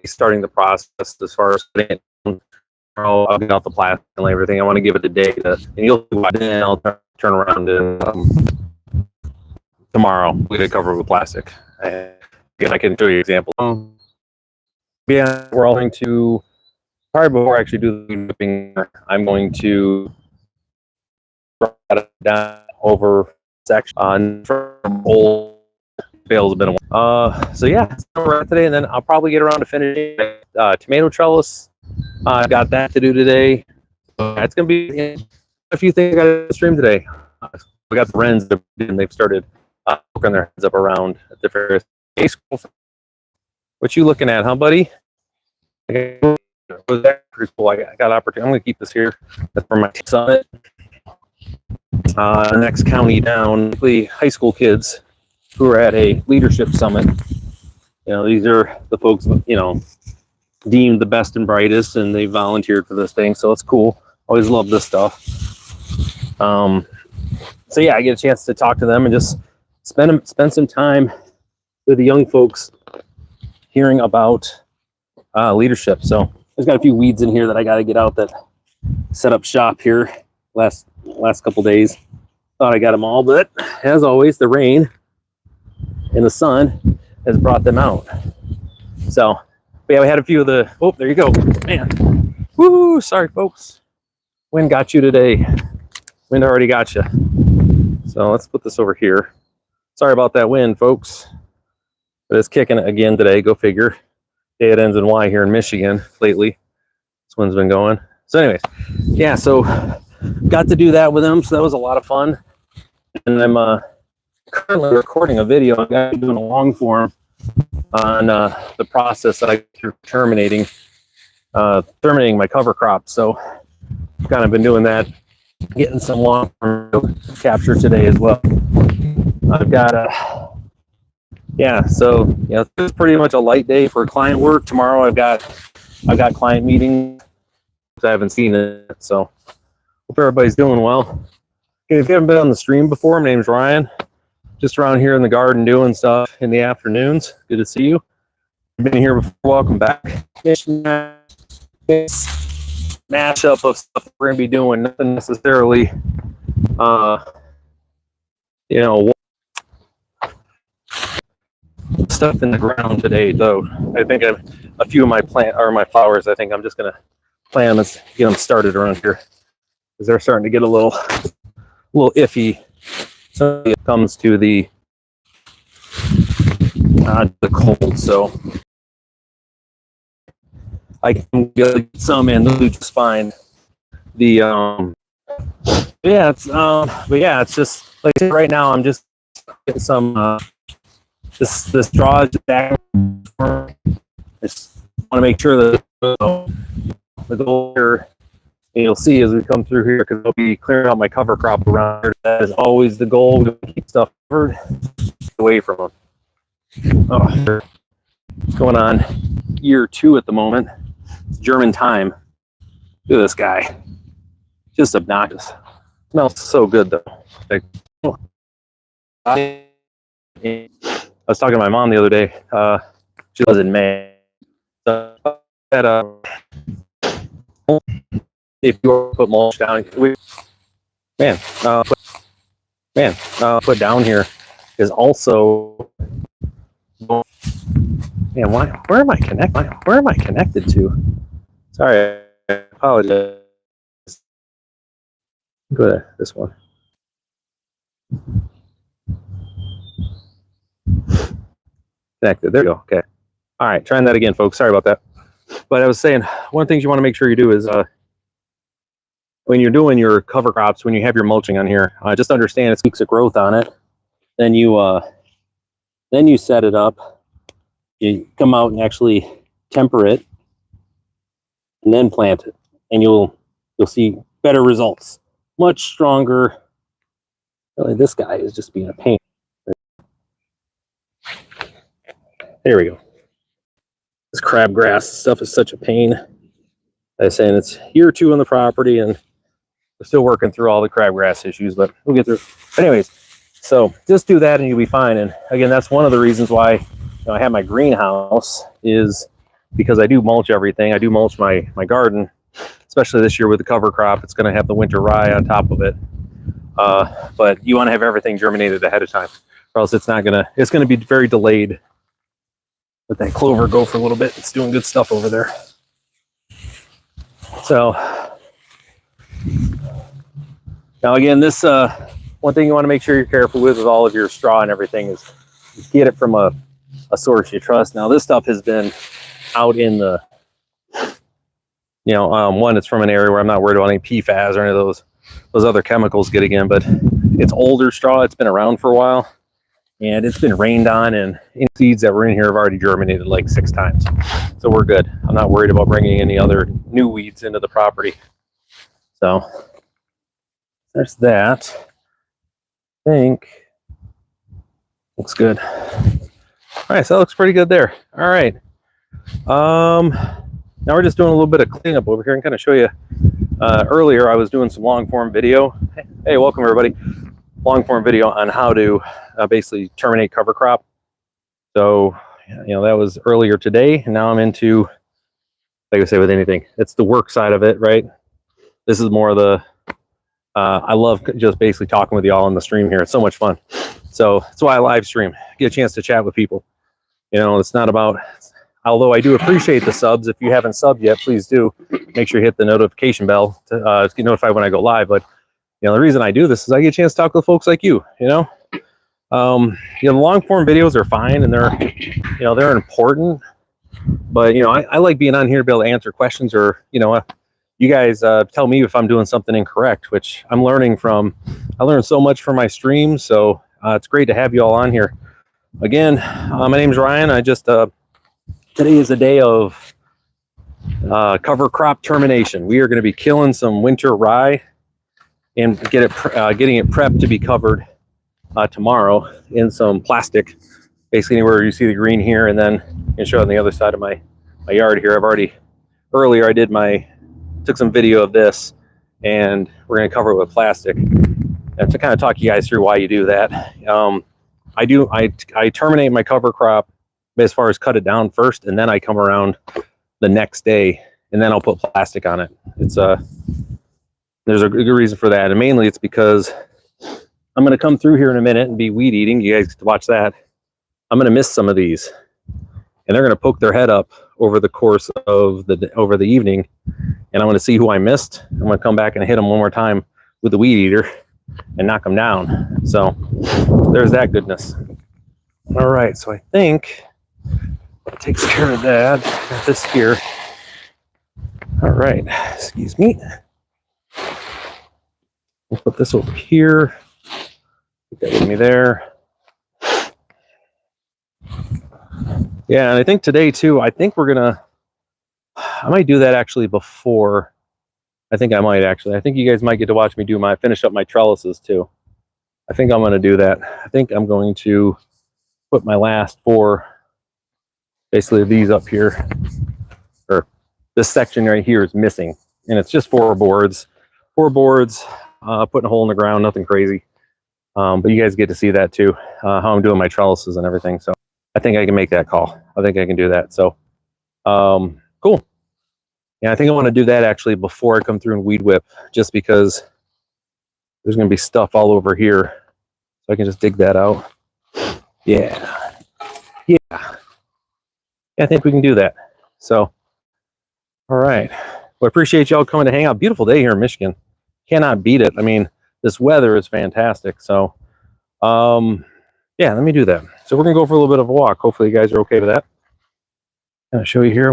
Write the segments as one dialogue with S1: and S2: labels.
S1: starting the process as far as putting it down. I'll get out the plastic and everything. I want to give it a day to, and you'll see why. Then I'll turn around and tomorrow we get covered with plastic. And I can show you an example. Yeah, we're all going to probably before I actually do the whipping, I'm going to down over section on old bales a bit of so yeah, we're at today, and then I'll probably get around to finishing tomato trellis. I got that to do today. So it's gonna be a few things I got to stream today. We got the wrens and they've started poking their heads up around at the various. What you looking at, huh, buddy? Was that pretty cool? I got opportunity. I'm gonna keep this here. That's for my summit. Next county down, the high school kids who are at a leadership summit. You know, these are the folks, you know, deemed the best and brightest, and they volunteered for this thing, so it's cool. Always love this stuff. So yeah, I get a chance to talk to them and just spend some time with the young folks hearing about leadership. So there's got a few weeds in here that I got to get out that set up shop here last couple days. Thought I got them all, but as always, the rain and the sun has brought them out. So, but yeah, we had a few of the. Oh, there you go, man. Woo! Sorry, folks. Wind got you today. Wind already got you. So let's put this over here. Sorry about that wind, folks. But it's kicking it again today. Go figure. Day it ends in Y here in Michigan lately. This wind's been going. So, anyways, yeah. So got to do that with them. So that was a lot of fun. And I'm currently recording a video. I'm going to be doing a long form on the process that I go through terminating my cover crop. So I've kind of been doing that, getting some long form capture today as well. I've got yeah, so yeah, it's pretty much a light day for client work. Tomorrow I've got client meetings. I haven't seen it, so hope everybody's doing well. Okay, if you haven't been on the stream before, my name's Ryan. Just around here in the garden doing stuff in the afternoons. Good to see you. Been here before. Welcome back. Mashup of stuff we're gonna be doing. Nothing necessarily, you know, stuff in the ground today. Though I think a few of my my flowers. I think I'm just gonna plant them and get them started around here because they're starting to get a little iffy. So it comes to the cold, so I can get some in. They'll do just fine. The yeah, it's but yeah, it's just like right now. I'm just getting some this draw is back. Just want to make sure that the goal here. And you'll see as we come through here, because I'll be clearing out my cover crop around here. That is always the goal. We keep stuff covered away from them. Oh, what's going on? Year 2 at the moment. It's German time. Look at this guy. Just obnoxious. Smells so good though. Like, I was talking to my mom the other day. She was in May. If you put mulch down, put down here is also, man, where am I connected to? Sorry, I apologize. Go to this one. Connected, there you go, okay. All right, trying that again, folks, sorry about that. But I was saying, one of the things you want to make sure you do is, when you're doing your cover crops, when you have your mulching on here, just understand it's weeks of growth on it. Then you set it up. You come out and actually temper it, and then plant it, and you'll see better results, much stronger. Really, this guy is just being a pain. There we go. This crabgrass stuff is such a pain. I was saying it's year 2 on the property, and we're still working through all the crabgrass issues, but we'll get through. But anyways, so just do that and you'll be fine. And again, that's one of the reasons why I have my greenhouse is because I do mulch everything. I do mulch my garden, especially this year with the cover crop. It's going to have the winter rye on top of it. But you want to have everything germinated ahead of time, or else it's going to be very delayed. Let that clover go for a little bit. It's doing good stuff over there. So now again, this one thing you want to make sure you're careful with all of your straw and everything is get it from a source you trust. Now this stuff has been out in the, one, it's from an area where I'm not worried about any PFAS or any of those other chemicals getting in, but it's older straw. It's been around for a while, and it's been rained on, and any seeds that were in here have already germinated like 6 times. So we're good. I'm not worried about bringing any other new weeds into the property. So there's that. I think looks good. All right, so that looks pretty good there. All right. Now we're just doing a little bit of cleanup over here and kind of show you. Earlier, I was doing some long form video. Hey, welcome everybody. Long form video on how to basically terminate cover crop. So, that was earlier today, and now I'm into, like I say with anything, it's the work side of it, right? This is more of the, I love just basically talking with y'all on the stream here. It's so much fun. So that's why I live stream, get a chance to chat with people. It's not about, although I do appreciate the subs. If you haven't subbed yet, please do make sure you hit the notification bell to get notified when I go live. But the reason I do this is I get a chance to talk with folks like you. The long form videos are fine, and they're important. But I like being on here to be able to answer questions, or you guys tell me if I'm doing something incorrect, which I'm learning from. I learn so much from my streams, so it's great to have you all on here. Again, my name's Ryan. I just today is a day of cover crop termination. We are going to be killing some winter rye and getting it prepped to be covered tomorrow in some plastic. Basically anywhere you see the green here, and then I can show on the other side of my yard here. Earlier I took some video of this, and we're going to cover it with plastic. And to kind of talk you guys through why you do that, I terminate my cover crop as far as cut it down first, and then I come around the next day, and then I'll put plastic on it. There's a good reason for that, and mainly it's because I'm going to come through here in a minute and be weed eating. You guys get to watch that. I'm going to miss some of these, and they're going to poke their head up over the course of the evening, and I'm going to see who I missed. I'm going to come back and hit them one more time with the weed eater and knock them down. So there's that goodness. All right, so I think that takes care of that. Got this here. All right, excuse me. We'll put this over here. Put that with me there. Yeah, and I think today too, I think I might do that actually before. I think you guys might get to watch me finish up my trellises too. I think I'm going to do that. I think I'm going to put my last 4, basically these up here, or this section right here is missing, and it's just 4 boards, putting a hole in the ground, nothing crazy. But you guys get to see that too, how I'm doing my trellises and everything. So I think I can make that call. I think I can do that. So cool. Yeah, I think I want to do that actually before I come through and weed whip, just because there's going to be stuff all over here. So I can just dig that out. Yeah. I think we can do that. So, all right. Well, I appreciate y'all coming to hang out. Beautiful day here in Michigan. Cannot beat it. I mean, this weather is fantastic. So, yeah, let me do that. So we're going to go for a little bit of a walk. Hopefully you guys are okay with that. I'm going to show you here.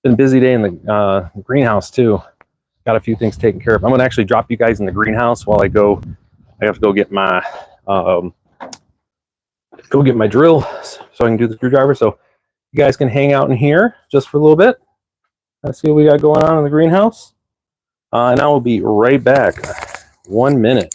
S1: Been a busy day in the greenhouse too. Got a few things taken care of. I'm going to actually drop you guys in the greenhouse while I go. I have to go get my drill so I can do the screwdriver. So you guys can hang out in here just for a little bit. Let's see what we got going on in the greenhouse. And I will be right back. 1 minute.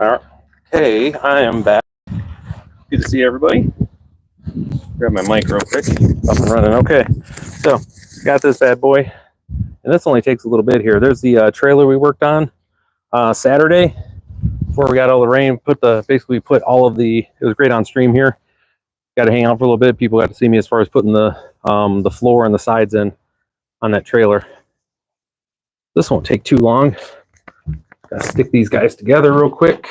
S1: Okay, I am back. Good to see everybody. Grab my mic real quick. Up and running. Okay, so got this bad boy, and this only takes a little bit here. There's the trailer we worked on Saturday before we got all the rain. Basically put all of the. It was great on stream here. Got to hang out for a little bit. People got to see me as far as putting the floor and the sides in on that trailer. This won't take too long. Got to stick these guys together real quick.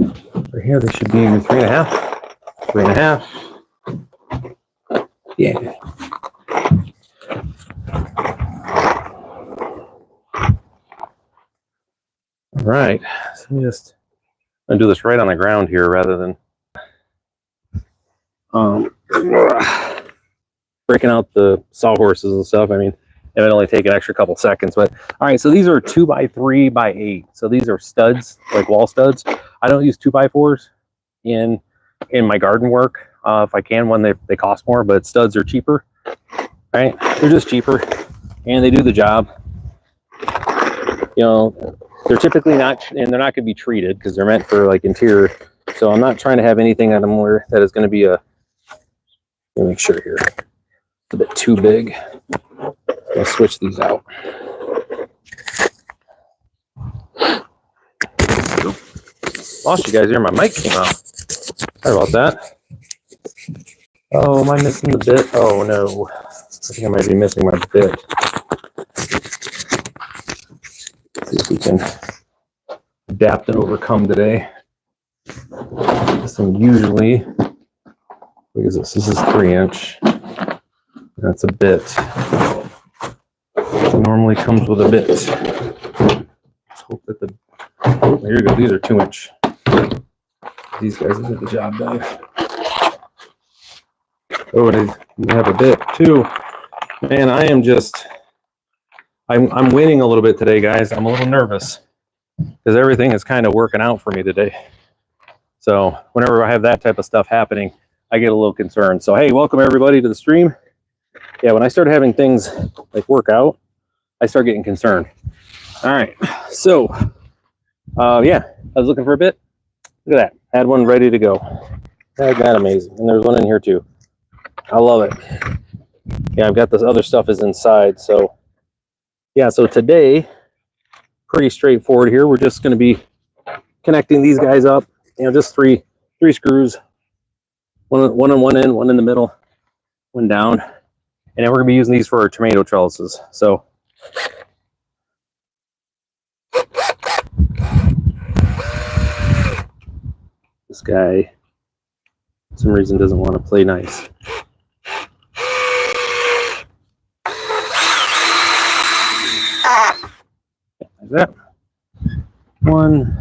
S1: Right here, they should be 3.5. 3.5. Yeah. All right. So let me just do this right on the ground here rather than breaking out the sawhorses and stuff. I mean, it would only take an extra couple seconds. But all right, so these are 2x3x8. So these are studs, like wall studs. I don't use 2x4s in my garden work. If I can, when they cost more, but studs are cheaper. Right? They're just cheaper, and they do the job. You know, they're typically not, and they're not going to be treated because they're meant for like interior. So I'm not trying to have anything on them where that is going to be a. Let me make sure here. It's a bit too big. I'll switch these out. Lost you guys here. My mic came out. Sorry about that. Oh, am I missing the bit? Oh no. I think I might be missing my bit. Let's see if we can adapt and overcome today. This one usually, what is this? This is 3-inch. That's a bit. It normally comes with a bit. Let's hope that there you go. These are 2-inch. These guys will get the job done. Oh, they have a bit too. Man, I'm winning a little bit today, guys. I'm a little nervous because everything is kind of working out for me today. So whenever I have that type of stuff happening, I get a little concerned. So hey, welcome everybody to the stream. Yeah, when I start having things like work out, I start getting concerned. All right, so yeah, I was looking for a bit. Look at that, had one ready to go. Isn't that amazing? And there's one in here too. I love it. Yeah, I've got this other stuff is inside. So yeah, so today, pretty straightforward here. We're just going to be connecting these guys up. You know, just three screws. One on one end, one in the middle, one down. And then we're going to be using these for our tomato trellises. So this guy, for some reason, doesn't want to play nice. Like that. One.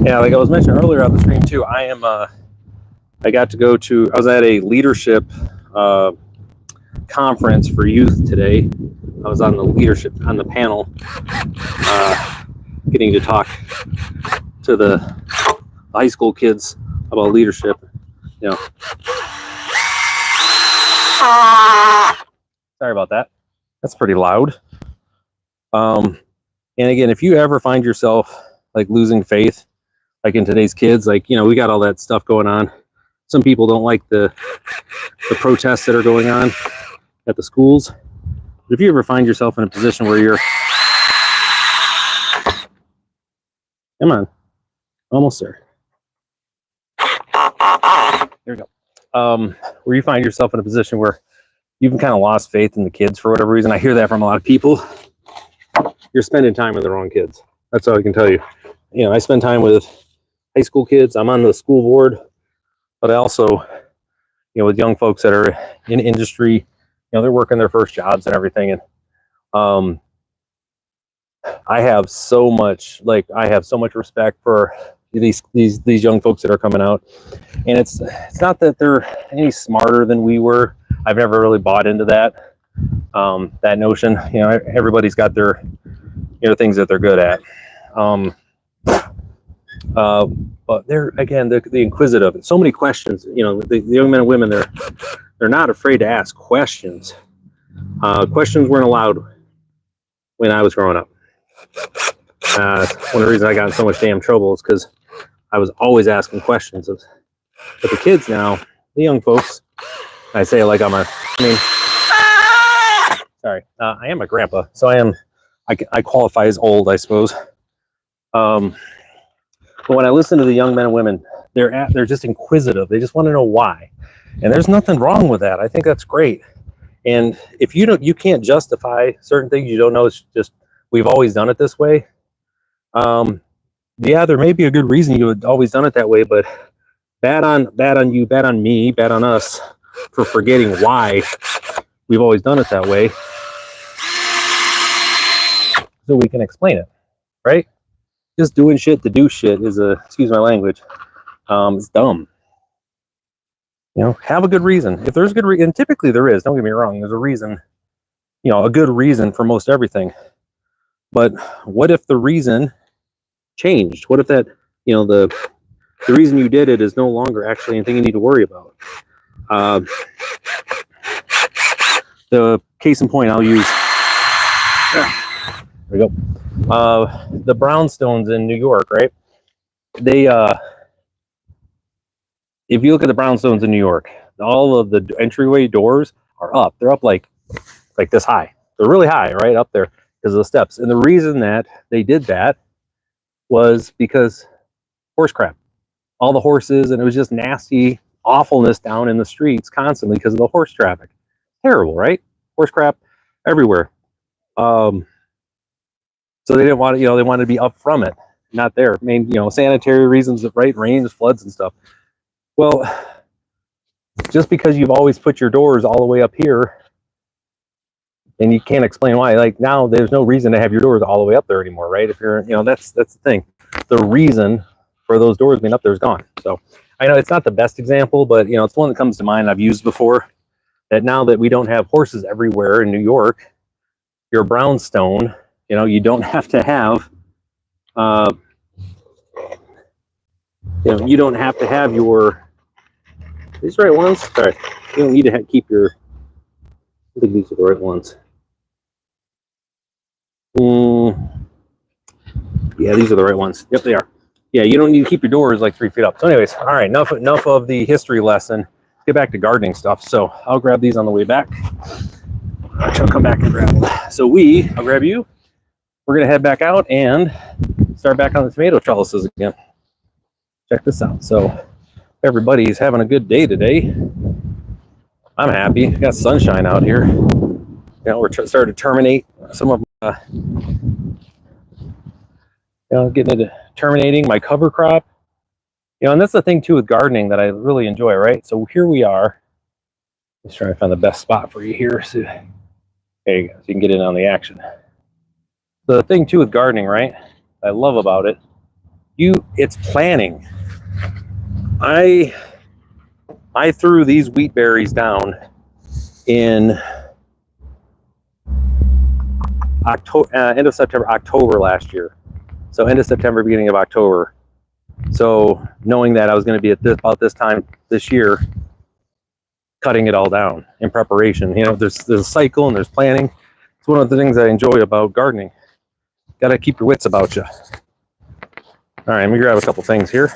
S1: Yeah, like I was mentioning earlier on the stream too, I got to go to, I was at a leadership conference for youth today. I was on the panel, getting to talk to the high school kids about leadership. You know, sorry about that. That's pretty loud. And again, if you ever find yourself like losing faith, like in today's kids, like, you know, we got all that stuff going on. Some people don't like the protests that are going on at the schools. But if you ever find yourself in a position where you're, come on, almost there. There we go. Where you find yourself in a position where you've kind of lost faith in the kids for whatever reason. I hear that from a lot of people. You're spending time with the wrong kids. That's all I can tell you. You know, I spend time with high school kids. I'm on the school board, but I also, you know, with young folks that are in industry, you know, they're working their first jobs and everything. And I have so much respect for these young folks that are coming out. And it's not that they're any smarter than we were. I've never really bought into that notion. You know, everybody's got their, you know, things that they're good at. But they're, again, the inquisitive. So many questions. You know, the young men and women, they're not afraid to ask questions. Questions weren't allowed when I was growing up. One of the reasons I got in so much damn trouble is because I was always asking questions. But the kids now, the young folks, I say it like I mean, sorry, I am a grandpa, so I qualify as old, I suppose. But when I listen to the young men and women, they're just inquisitive. They just want to know why, and there's nothing wrong with that. I think that's great. And if you can't justify certain things you don't know. It's just we've always done it this way. Yeah, there may be a good reason you had always done it that way, but bad on you, bad on me, bad on us for forgetting why we've always done it that way, so we can explain it, right? Just doing shit to do shit is excuse my language, it's dumb. Have a good reason. If there's a good reason, and typically there is. Don't get me wrong. There's a reason. A good reason for most everything. But what if the reason changed? What if that the reason you did it is no longer actually anything you need to worry about? The case in point I'll use. There we go. The brownstones in New York, right? They if you look at the brownstones in New York, all of the entryway doors are up. They're up like this high. They're really high, right up there because of the steps. And the reason that they did that was because horse crap. All the horses, and it was just nasty awfulness down in the streets constantly because of the horse traffic. Terrible, right? Horse crap everywhere. So they didn't want they wanted to be up from it, not there. I mean, sanitary reasons, right? Rains, floods, and stuff. Well, just because you've always put your doors all the way up here, and you can't explain why. Like now, there's no reason to have your doors all the way up there anymore, right? If you're, that's the thing. The reason for those doors being up there is gone. So I know it's not the best example, but it's one that comes to mind. I've used before. That now that we don't have horses everywhere in New York, your brownstone, you don't have to have, you don't have to have these right ones. Sorry, you don't need to keep your. I think these are the right ones. Yeah, these are the right ones. Yep, they are. Yeah, you don't need to keep your doors like 3 feet up. So, anyways, all right, enough of the history lesson. Let's get back to gardening stuff. So, I'll grab these on the way back. I'll come back and grab them. So, I'll grab you. We're gonna head back out and start back on the tomato trellises again. Check this out. So, everybody's having a good day today. I'm happy. We got sunshine out here. We're starting to terminate some of getting into terminating my cover crop. And that's the thing too with gardening that I really enjoy, right? So here we are. Let's try to find the best spot for you here. So there you go. So you can get in on the action. The thing too with gardening, right? I love about it. It's planning. I threw these wheat berries down in October, end of September, October last year. So end of September, beginning of October. So knowing that I was going to be at about this time this year, cutting it all down in preparation. There's a cycle and there's planning. It's one of the things I enjoy about gardening. Got to keep your wits about you. All right, let me grab a couple things here.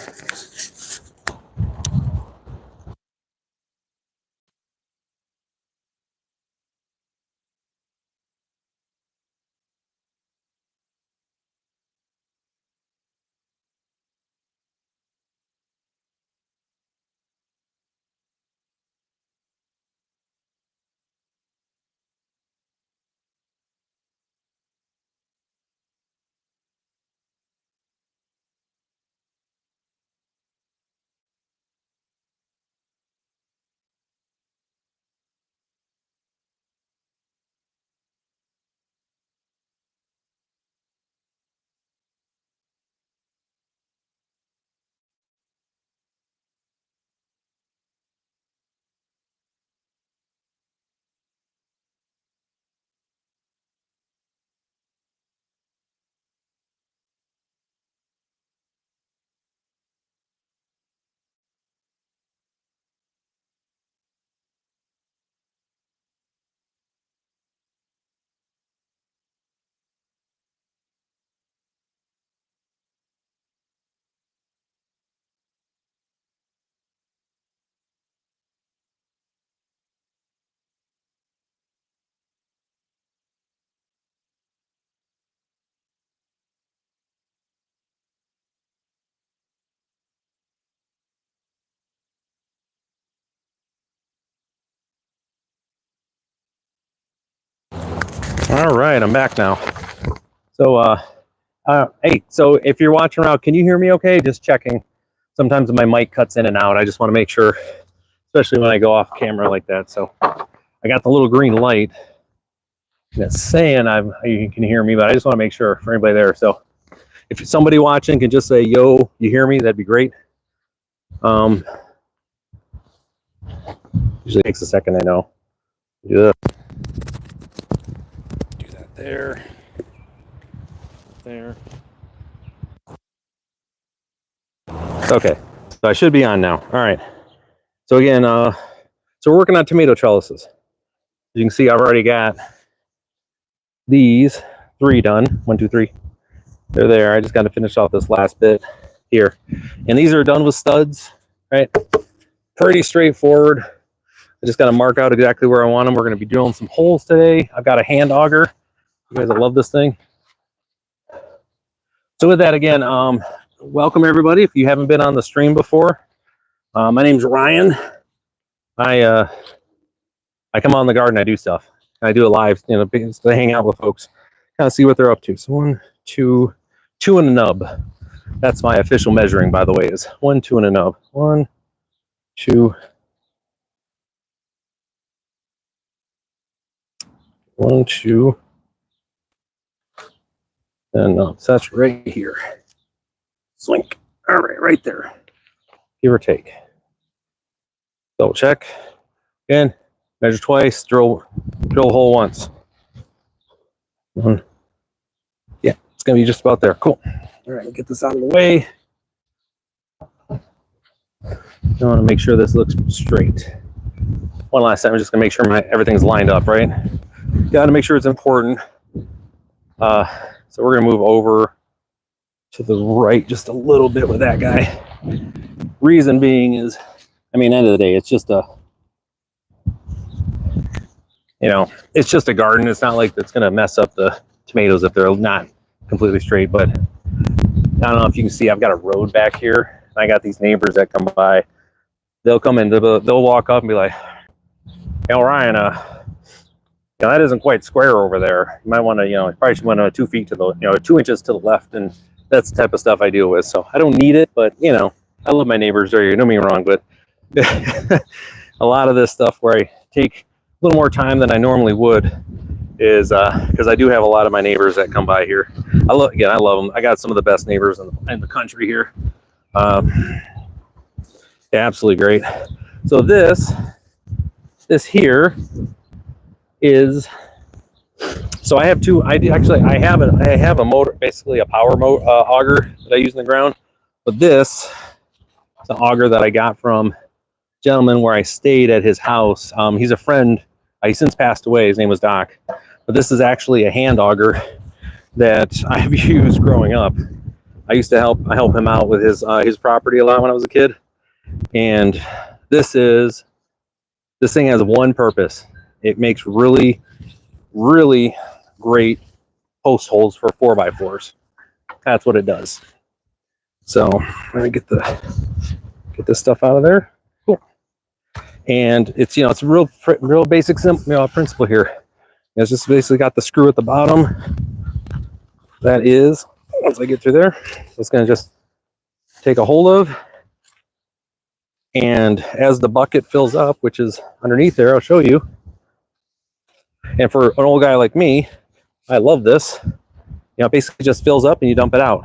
S1: All right, I'm back now. So, hey, so if you're watching around, can you hear me okay? Just checking. Sometimes my mic cuts in and out. I just want to make sure, especially when I go off camera like that. So I got the little green light that's saying you can hear me, but I just want to make sure for anybody there. So if somebody watching can just say, yo, you hear me, that'd be great. Usually takes a second, I know. Do that there. There. Okay, so I should be on now. All right. So again, so we're working on tomato trellises. As you can see, I've already got these 3 done. 1, 2, 3. They're there. I just got to finish off this last bit here. And these are done with studs, right? Pretty straightforward. I just got to mark out exactly where I want them. We're going to be drilling some holes today. I've got a hand auger. You guys love this thing. So with that, again, welcome everybody. If you haven't been on the stream before, my name's Ryan. I come on the garden. I do stuff. I do a live, you know, to hang out with folks, kind of see what they're up to. So 1, 2, 2 and a nub. That's my official measuring, by the way, is 1, 2 and a nub. 1, 2. 1, 2. And nubs. That's right here. Swink. All right, right there. Give or take. Double check. Again, measure twice, drill hole once. 1. Yeah, it's gonna be just about there. Cool. All right, get this out of the way. I want to make sure this looks straight. One last time, I'm just gonna make sure everything's lined up, right? Got to make sure it's important. So we're gonna move over to the right just a little bit with that guy. Reason being is, I mean, end of the day, it's just a, you know, it's just a garden. It's not like it's gonna mess up the tomatoes if they're not completely straight. But I don't know if you can see, I've got a road back here. I got these neighbors that come by. They'll come in, they'll walk up and be like, "Hey, Ryan, you know, that isn't quite square over there. You might want to, you know, probably should want 2 feet to the, you know, 2 inches to the left." And that's the type of stuff I deal with. So I don't need it, but you know, I love my neighbors. There, you don't get me wrong, but a lot of this stuff where I take a little more time than I normally would is because I do have a lot of my neighbors that come by here. I love them. I got some of the best neighbors in the country here. Yeah, absolutely great. So this here is, so I have 2. I have a motor, basically a power auger that I use in the ground. But this is an auger that I got from a gentleman where I stayed at his house. He's a friend. He since passed away. His name was Doc. But this is actually a hand auger that I've used growing up. I used to help him out with his property a lot when I was a kid. And this thing has one purpose. It makes really, really great post holes for 4x4s. That's what it does. So let me get this stuff out of there. Cool. And it's, you know, it's a real basic principle here. It's just basically got the screw at the bottom. That is, once I get through there, it's going to just take a hold of. And as the bucket fills up, which is underneath there, I'll show you. And for an old guy like me, I love this. You know, it basically just fills up and you dump it out.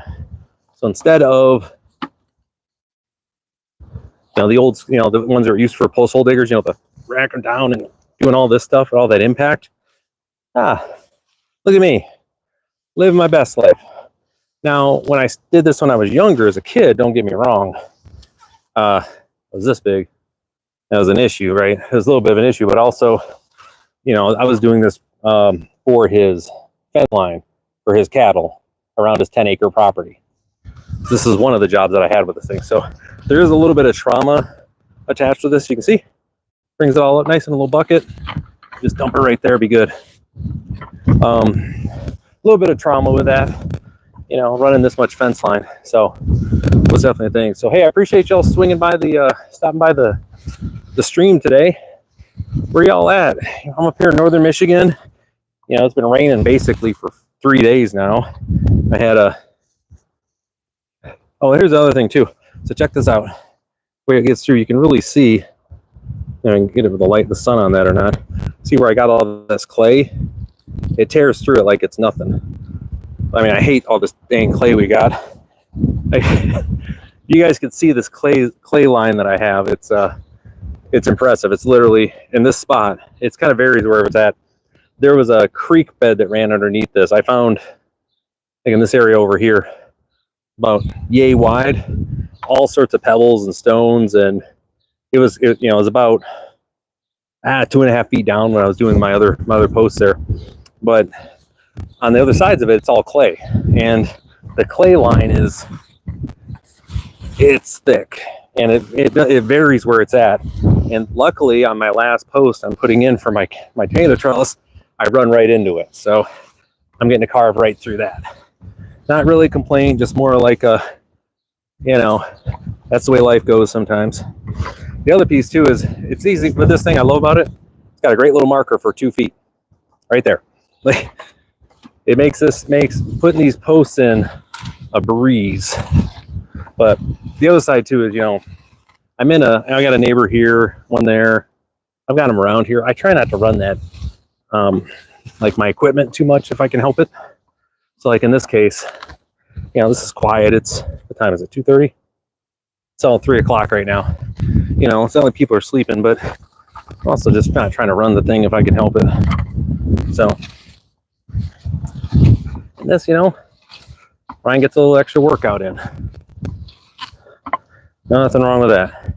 S1: So instead of, you know, the old, you know, the ones that are used for post hole diggers, you know, the rack them down and doing all this stuff, all that impact. Look at me, living my best life. Now, when I did this when I was younger as a kid, don't get me wrong, it was this big. That was an issue, right? It was a little bit of an issue, but also, you know, I was doing this for his fence line for his cattle around his 10-acre property. This is one of the jobs that I had with this thing. So there is a little bit of trauma attached to this. You can see, brings it all up nice in a little bucket. Just dump it right there, be good. A little bit of trauma with that, you know, running this much fence line. So it was definitely a thing. So hey, I appreciate y'all swinging by stopping by the stream today. Where y'all at? I'm up here in northern Michigan. you know, it's been raining basically for 3 days now. I had a, oh, here's the other thing too. So check this out. Where it gets through, you can really see, you know, get it with the light, the sun on that or not. See where I got all this clay? It tears through it like it's nothing. I mean, I hate all this dang clay we got. You guys can see this clay line that I have. It's impressive. It's literally in this spot. It's kind of varies where it's at. There was a creek bed that ran underneath this. I found, like in this area over here, about yay wide, all sorts of pebbles and stones, and it was about 2.5 feet down when I was doing my other posts there. But on the other sides of it, it's all clay, and the clay line it's thick, and it varies where it's at. And luckily, on my last post I'm putting in for my Taylor trellis, I run right into it, so I'm getting to carve right through that. Not really complain, just more like a, you know, that's the way life goes sometimes. The other piece too is it's easy with this thing. I love about it, it's got a great little marker for 2 feet right there. Like, it makes putting these posts in a breeze. But the other side too is, you know, I got a neighbor here, one there. I've got them around here. I try not to run that like my equipment too much if I can help it. So like in this case, you know, this is quiet. It's, what time is it? 2:30. It's all 3 o'clock right now. You know, it's not like people are sleeping, but I'm also just not trying to run the thing if I can help it. So this, you know, Ryan gets a little extra workout in. Nothing wrong with that.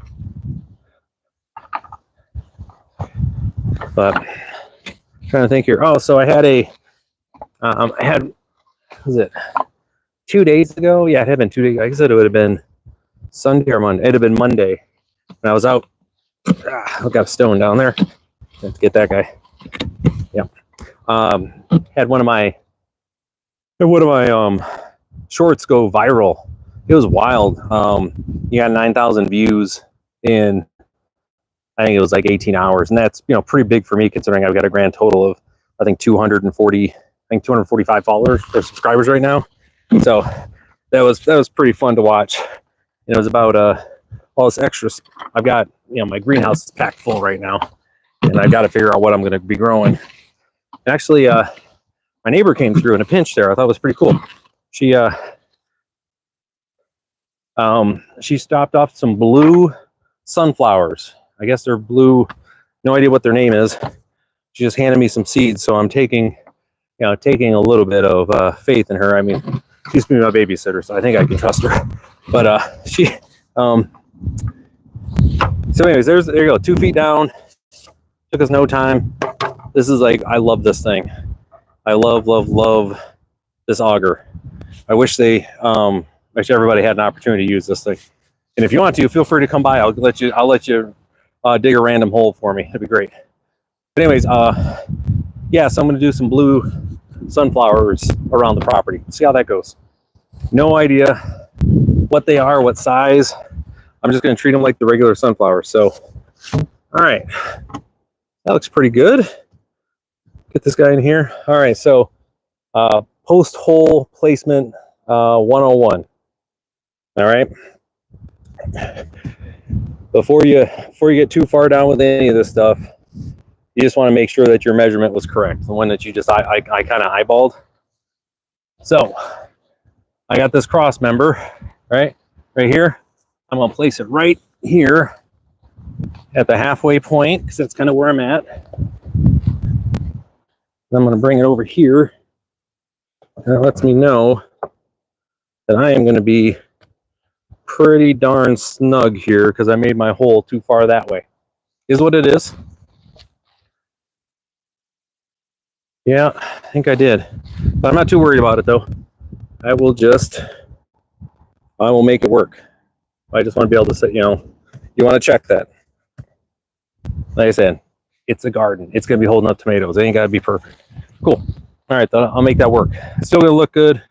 S1: But I'm trying to think here. Oh, so I had was it 2 days ago? Yeah, it had been 2 days. I guess it would have been Sunday or Monday. It'd have been Monday. And I was out. I've got a stone down there. Let's get that guy. Yeah. Had one of my shorts go viral. It was wild. You got 9,000 views in, I think it was like 18 hours, and that's, you know, pretty big for me considering I've got a grand total of, I think 245 followers or subscribers right now. So that was pretty fun to watch. And it was about all this extra. I've got, you know, my greenhouse is packed full right now, and I've got to figure out what I'm going to be growing. And actually, my neighbor came through in a pinch there. I thought it was pretty cool. She stopped off some blue sunflowers. I guess they're blue. No idea what their name is. She just handed me some seeds, so I'm taking a little bit of faith in her. I mean, she used to be my babysitter, so I think I can trust her. But so anyways, there you go. 2 feet down. Took us no time. This is like, I love this thing. I love this auger. I wish everybody had an opportunity to use this thing. And if you want to, feel free to come by. I'll let you dig a random hole for me. That'd be great. But anyways, yeah, so I'm gonna do some blue sunflowers around the property. See how that goes. No idea what they are, what size. I'm just gonna treat them like the regular sunflowers. So, all right, that looks pretty good. Get this guy in here. All right, so post hole placement 101. All right. Before you get too far down with any of this stuff, you just want to make sure that your measurement was correct. The one that you just I kind of eyeballed. So I got this cross member right here. I'm gonna place it right here at the halfway point because that's kind of where I'm at. I'm gonna bring it over here. That lets me know that I am going to be pretty darn snug here because I made my hole too far that way. Is what it is. Yeah, I think I did. But I'm not too worried about it though. I will make it work. I just want to be able to say, you know, you want to check that. Like I said, it's a garden. It's going to be holding up tomatoes. It ain't got to be perfect. Cool. All right, I'll make that work. It's still going to look good.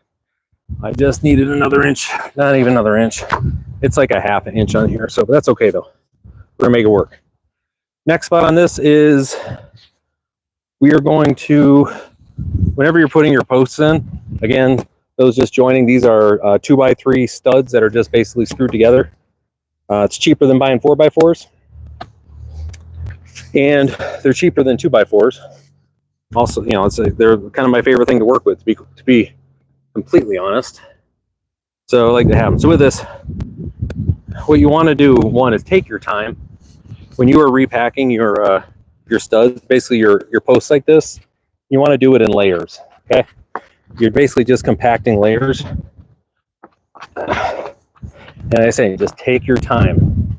S1: I just needed another inch. Not even another inch. It's like a half an inch on here, so that's okay though. We're going to make it work. Next spot on this is we are going to whenever you're putting your posts in, again, those just joining, these are 2x3 studs that are just basically screwed together. It's cheaper than buying 4x4s, and they're cheaper than 2x4s. Also, you know, they're kind of my favorite thing to work with, to be completely honest. So I like to have them. So with this, what you want to do, one, is take your time when you are repacking your studs, basically your posts like this. You want to do it in layers. Okay, you're basically just compacting layers, and I say just take your time.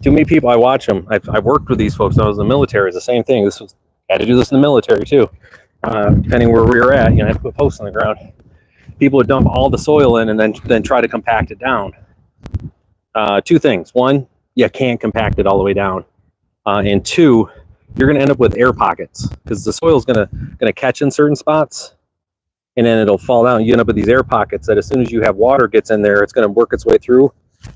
S1: Too many people, I watch them. I've worked with these folks when I was in the military. It's the same thing. Had to do this in the military too. Depending where we were at, you know, I had to put posts on the ground. People would dump all the soil in and then try to compact it down. Two things: one, you can't compact it all the way down, and two, you're going to end up with air pockets because the soil is going to catch in certain spots, and then it'll fall down. You end up with these air pockets that as soon as you have water gets in there, it's going to work its way through.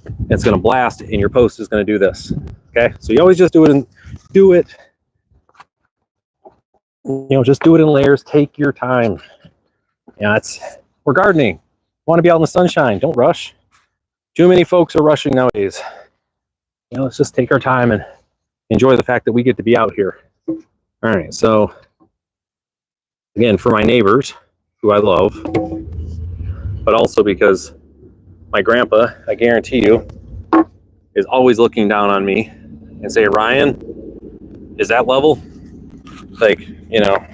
S1: And it's going to blast, and your post is going to do this. Okay, so you always just do it. You know, just do it in layers. Take your time. Yeah, we're gardening. Want to be out in the sunshine. Don't rush. Too many folks are rushing nowadays. You know, let's just take our time and enjoy the fact that we get to be out here. All right, so again, for my neighbors, who I love, but also because my grandpa, I guarantee you, is always looking down on me and say, Ryan, is that level? Like, you know,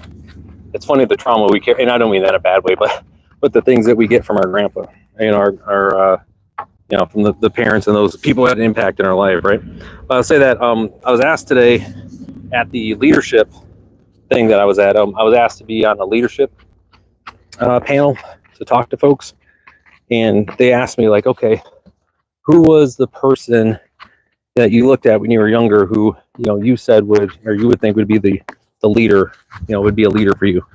S1: it's funny the trauma we carry, and I don't mean that in a bad way, but the things that we get from our grandpa, you know, our you know, from the parents and those people that had an impact in our life, right? But I'll say that I was asked today at the leadership thing that I was at. I was asked to be on a leadership panel to talk to folks, and they asked me, like, okay, who was the person that you looked at when you were younger who, you know, you said would, or you would think would be the leader, you know, would be a leader for you,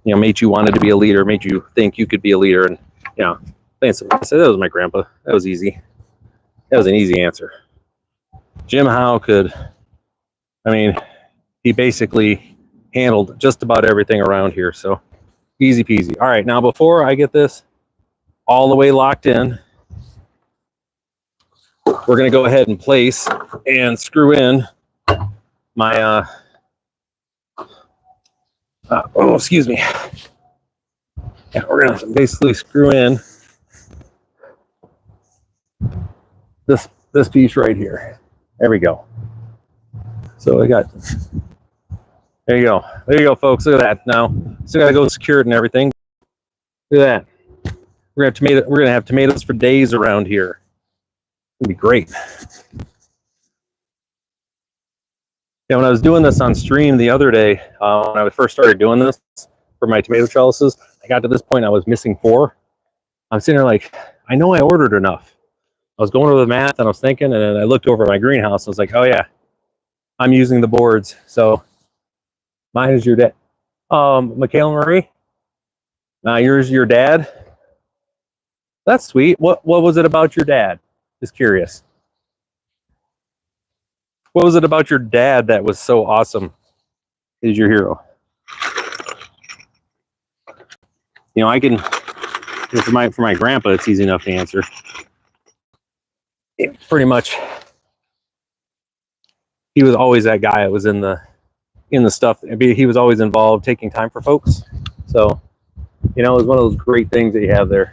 S1: you know, made you wanted to be a leader, made you think you could be a leader. And, you know, I said that was my grandpa. That was easy. That was an easy answer. Jim Howe I mean, he basically handled just about everything around here. So easy peasy. All right, now before I get this all the way locked in, we're going to go ahead and place and screw in my, oh, excuse me. Yeah, we're going to basically screw in this piece right here. There we go. So I got, there you go, folks. Look at that. Now, still got to go secure it and everything. Look at that. We're gonna have tomatoes for days around here. It'd be great. Yeah, when I was doing this on stream the other day, when I first started doing this for my tomato trellises, I got to this point I was missing 4. I'm sitting there like, I know I ordered enough. I was going over the math and I was thinking, and then I looked over at my greenhouse. I was like, oh yeah, I'm using the boards. So mine is your dad. Michaela Marie. Now yours, your dad. That's sweet. What was it about your dad? Just curious. What was it about your dad that was so awesome? He's your hero. You know, I can, for my grandpa, it's easy enough to answer. Pretty much, he was always that guy that was in the stuff. He was always involved, taking time for folks. So, you know, it was one of those great things that you have there.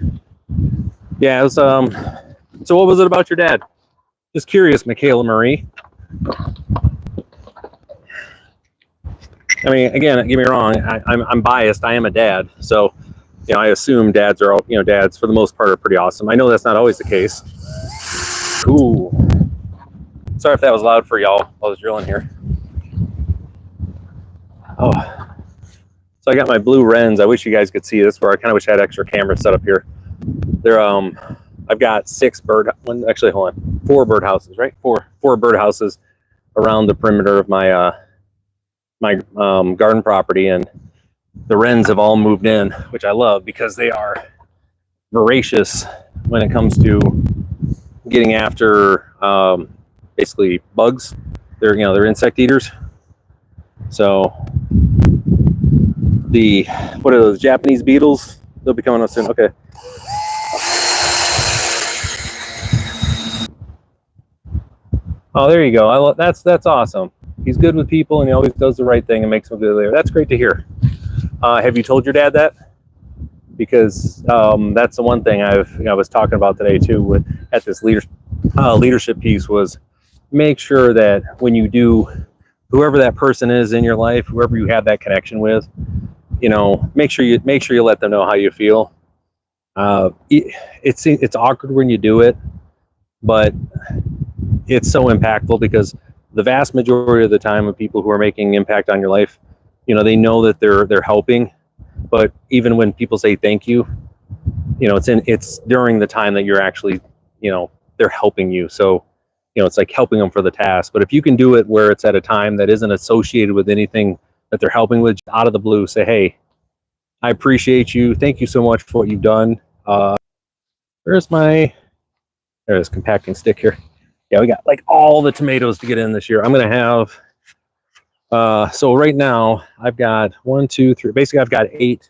S1: Yeah, it was. So, what was it about your dad? Just curious, Michaela Marie. I mean, again, don't get me wrong. I'm biased. I am a dad, so you know, I assume dads are all, you know, dads for the most part are pretty awesome. I know that's not always the case. Ooh. Sorry if that was loud for y'all while I was drilling here. Oh. So I got my blue wrens. I wish you guys could see this, where I kind of wish I had extra cameras set up here. They're I've got 4 bird houses, right? Four bird houses around the perimeter of my my garden property, and the wrens have all moved in, which I love because they are voracious when it comes to getting after basically bugs. They're insect eaters. So the, what are those, Japanese beetles? They'll be coming up soon. Okay. Oh, there you go. That's awesome. He's good with people, and he always does the right thing and makes them good there. That's great to hear. Have you told your dad that? Because that's the one thing I was talking about today too at this leadership piece, was make sure that when you do, whoever that person is in your life, whoever you have that connection with, make sure you let them know how you feel. It's awkward when you do it, but it's so impactful, because the vast majority of the time of people who are making impact on your life, they know that they're helping. But even when people say thank you, it's during the time that you're actually, they're helping you. So, it's like helping them for the task. But if you can do it where it's at a time that isn't associated with anything that they're helping with, out of the blue, say, hey, I appreciate you. Thank you so much for what you've done. There's compacting stick here. Yeah, we got like all the tomatoes to get in this year. I'm going to have, so right now I've got 1, 2, 3, basically I've got eight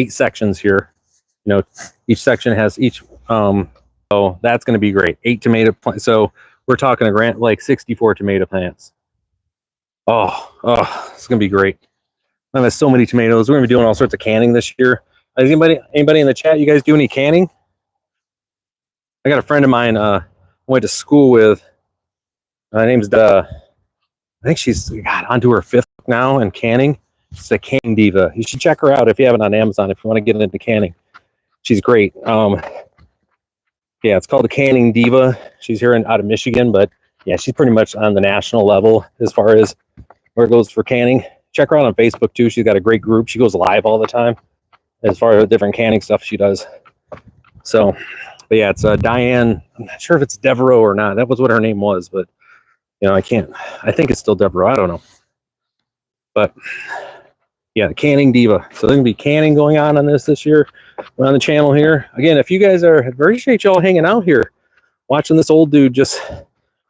S1: sections here. Each section has so that's going to be great. 8 tomato plants. So we're talking a grant, like 64 tomato plants. Oh, it's going to be great. I have so many tomatoes. We're going to be doing all sorts of canning this year. Is anybody in the chat, you guys do any canning? I got a friend of mine I went to school with. Her name's I think she's onto her 5th book now in canning. She's a canning diva. You should check her out if you have it on Amazon, if you want to get into canning. She's great. Yeah, it's called the Canning Diva. She's here out of Michigan, but yeah, she's pretty much on the national level as far as where it goes for canning. Check her out on Facebook too. She's got a great group. She goes live all the time as far as different canning stuff she does. So, but yeah, it's Diane. I'm not sure if it's Devereaux or not. That was what her name was, but I think it's still Devereaux. I don't know. But yeah, the Canning Diva. So there's gonna be canning going on this year. We're on the channel here. Again, if you guys appreciate y'all hanging out here, watching this old dude just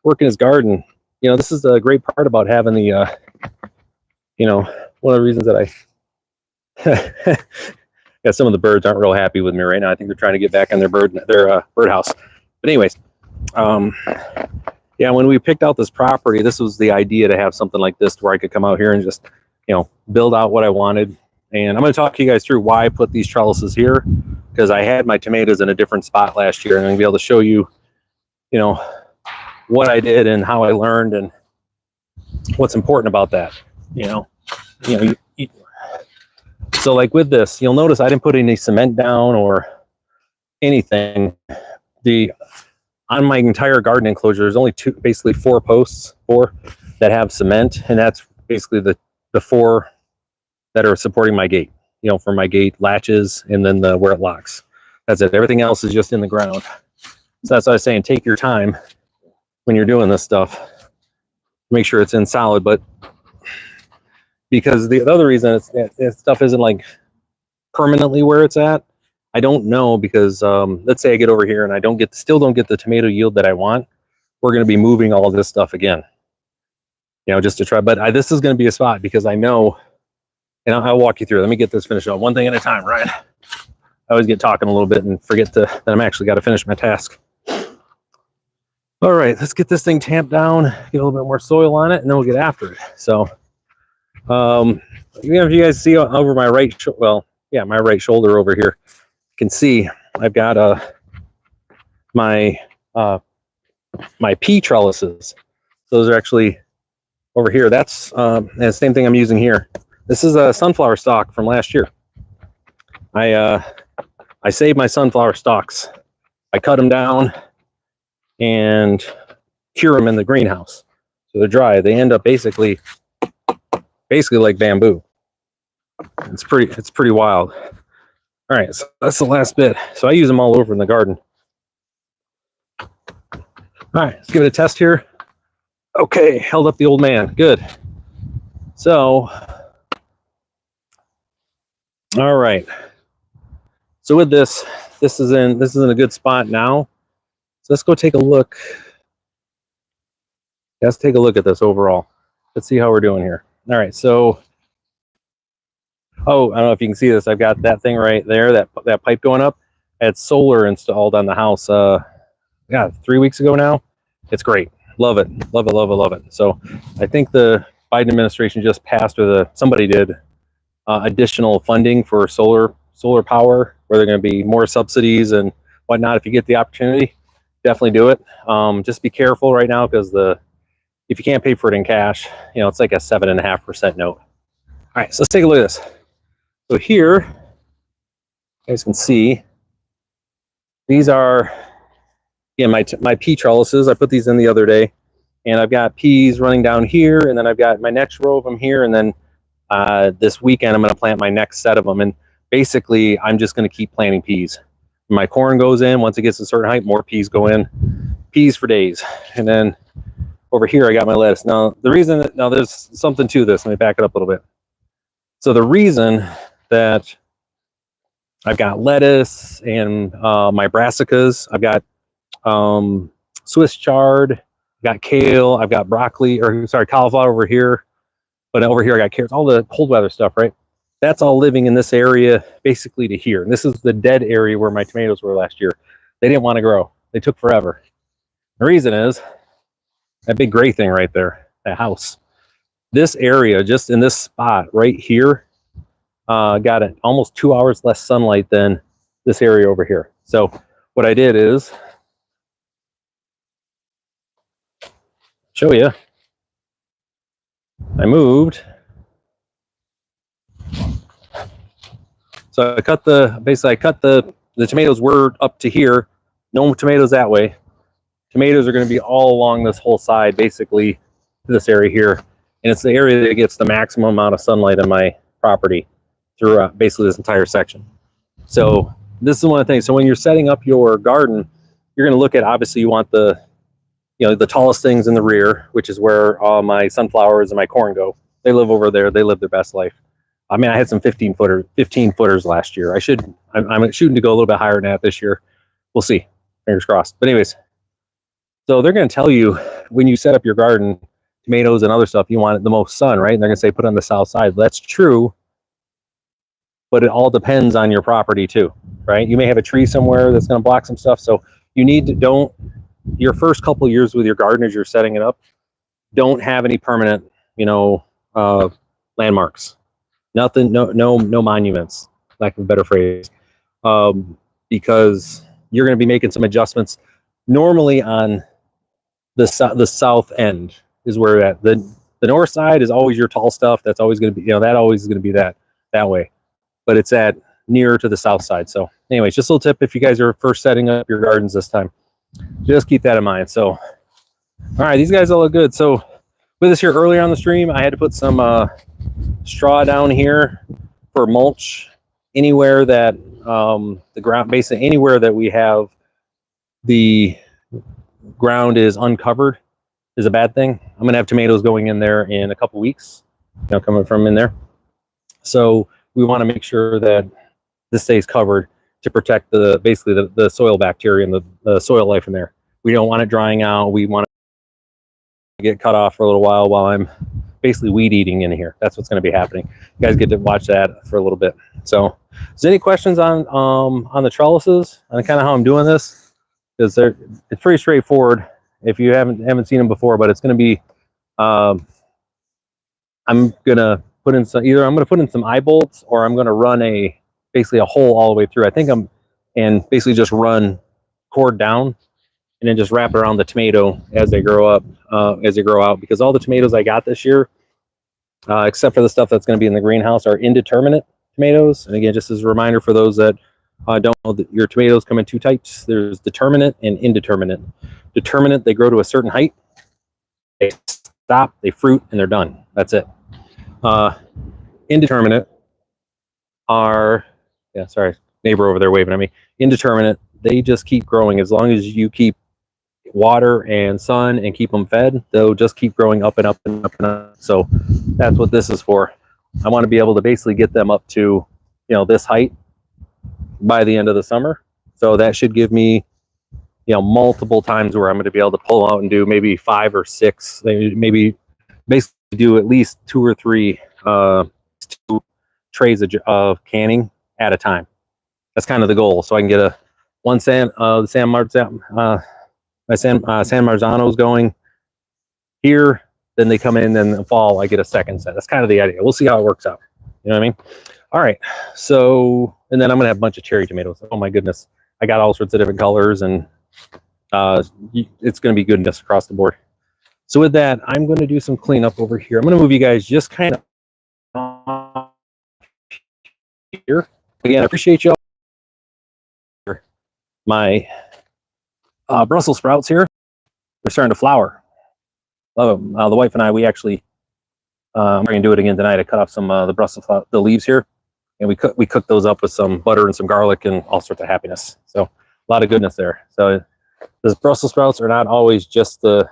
S1: work in his garden. This is the great part about having the, one of the reasons that yeah, some of the birds aren't real happy with me right now. I think they're trying to get back on their birdhouse. But anyways, yeah, when we picked out this property, this was the idea to have something like this where I could come out here and just, build out what I wanted. And I'm going to talk to you guys through why I put these trellises here, because I had my tomatoes in a different spot last year, and I'm going to be able to show you, what I did and how I learned and what's important about that. So like with this, you'll notice I didn't put any cement down or anything. On my entire garden enclosure, there's only basically 4 posts, that have cement, and that's basically the 4 that are supporting my gate, for my gate latches, and then where it locks. That's it. Everything else is just in the ground. So that's what I was saying. Take your time when you're doing this stuff. Make sure it's in solid, but because the other reason stuff isn't like permanently where it's at, I don't know, because let's say I get over here and I still don't get the tomato yield that I want. We're going to be moving all of this stuff again, just to try. But this is going to be a spot, because I know. And I'll walk you through. Let me get this finished up one thing at a time, Ryan. I always get talking a little bit and forget that I'm actually got to finish my task. All right, let's get this thing tamped down, get a little bit more soil on it, and then we'll get after it. So, if you guys see over my right shoulder over here, you can see I've got my pea trellises. Those are actually over here. That's the same thing I'm using here. This is a sunflower stalk from last year. I saved my sunflower stalks. I cut them down and cure them in the greenhouse. So they're dry. They end up basically like bamboo. It's pretty wild. All right, so that's the last bit. So I use them all over in the garden. All right, let's give it a test here. Okay, held up the old man. Good. So, all right. So with this is in a good spot now. So let's go take a look. Let's take a look at this overall. Let's see how we're doing here. All right, so Oh, I don't know if you can see this. I've got that thing right there, that pipe going up. I had solar installed on the house. Yeah, 3 weeks ago now. It's great. Love it. Love it. Love it. Love it. So I think the Biden administration just passed, or somebody did, additional funding for solar power, where there are going to be more subsidies and whatnot. If you get the opportunity, definitely do it. Just be careful right now, because if you can't pay for it in cash, it's like a 7.5% note. All right, so let's take a look at this. So here, you guys can see, these are, my pea trellises. I put these in the other day, and I've got peas running down here, and then I've got my next row of them here, and then this weekend I'm going to plant my next set of them. And basically, I'm just going to keep planting peas. My corn goes in. Once it gets a certain height, more peas go in. Peas for days. And then over here, I got my lettuce. Now, there's something to this. Let me back it up a little bit. So the reason that I've got lettuce and my brassicas, I've got Swiss chard, I've got kale, I've got cauliflower over here. But over here, I got carrots, all the cold weather stuff, right? That's all living in this area, basically to here. And this is the dead area where my tomatoes were last year. They didn't want to grow. They took forever. The reason is that big gray thing right there, that house. This area, just in this spot right here, got almost 2 hours less sunlight than this area over here. So what I did is show you. I moved. So I cut the tomatoes were up to here. No tomatoes that way. Tomatoes are going to be all along this whole side, basically to this area here. And it's the area that gets the maximum amount of sunlight on my property throughout basically this entire section. So this is one of the things. So when you're setting up your garden, you're going to look at, obviously you want the tallest things in the rear, which is where all my sunflowers and my corn go. They live over there. They live their best life. I mean, I had some 15 footers last year. I'm shooting to go a little bit higher than that this year. We'll see. Fingers crossed. But anyways, so they're going to tell you when you set up your garden, tomatoes and other stuff, you want the most sun, right? And they're going to say put it on the south side. That's true, but it all depends on your property too, right? You may have a tree somewhere that's going to block some stuff. So you need to your first couple of years with your garden as you're setting it up, don't have any permanent, landmarks. Nothing, no monuments, lack of a better phrase, because you're going to be making some adjustments. Normally on the south end is where the north side is always your tall stuff. That's always going to be, that always is going to be that way, but it's at nearer to the south side. So anyways, just a little tip if you guys are first setting up your gardens this time, just keep that in mind. So, all right, these guys all look good. So with this here earlier on the stream, I had to put some straw down here for mulch. Anywhere that the ground, basically anywhere that we have the ground is uncovered is a bad thing. I'm gonna have tomatoes going in there in a couple weeks, coming from in there. So we want to make sure that this stays covered to protect the soil bacteria and the soil life in there. We don't want it drying out. We want to get cut off for a little while I'm basically weed eating in here. That's what's going to be happening. You guys get to watch that for a little bit. So, is there any questions on the trellises and kind of how I'm doing this? Because it's pretty straightforward if you haven't seen them before. But it's going to be, I'm gonna put in some eye bolts, or I'm going to run basically a hole all the way through. I think and basically just run cord down and then just wrap it around the tomato as they grow up, as they grow out. Because all the tomatoes I got this year, except for the stuff that's going to be in the greenhouse, are indeterminate tomatoes. And again, just as a reminder for those that don't know, that your tomatoes come in two types. There's determinate and indeterminate. Determinate, they grow to a certain height, they stop, they fruit, and they're done. That's it. Indeterminate are, neighbor over there waving at me. Indeterminate, they just keep growing. As long as you keep water and sun and keep them fed, they'll just keep growing up and up and up and up. So that's what this is for. I want to be able to basically get them up to this height by the end of the summer. So that should give me multiple times where I'm going to be able to pull out and do maybe 5 or 6, maybe basically do at least 2 or 3 trays of canning at a time. That's kind of the goal. So I can get a one San Marzano's going here. Then they come in the fall. I get a second set. That's kind of the idea. We'll see how it works out. You know what I mean? All right. So, and then I'm going to have a bunch of cherry tomatoes. Oh my goodness. I got all sorts of different colors, and it's going to be goodness across the board. So with that, I'm going to do some cleanup over here. I'm going to move you guys just kind of here. Again, I appreciate y'all. My Brussels sprouts here, they're starting to flower. Love them. The wife and I, we actually, we're going to do it again tonight. I cut off some the Brussels the leaves here, and we cooked those up with some butter and some garlic and all sorts of happiness. So a lot of goodness there. So the Brussels sprouts are not always just the,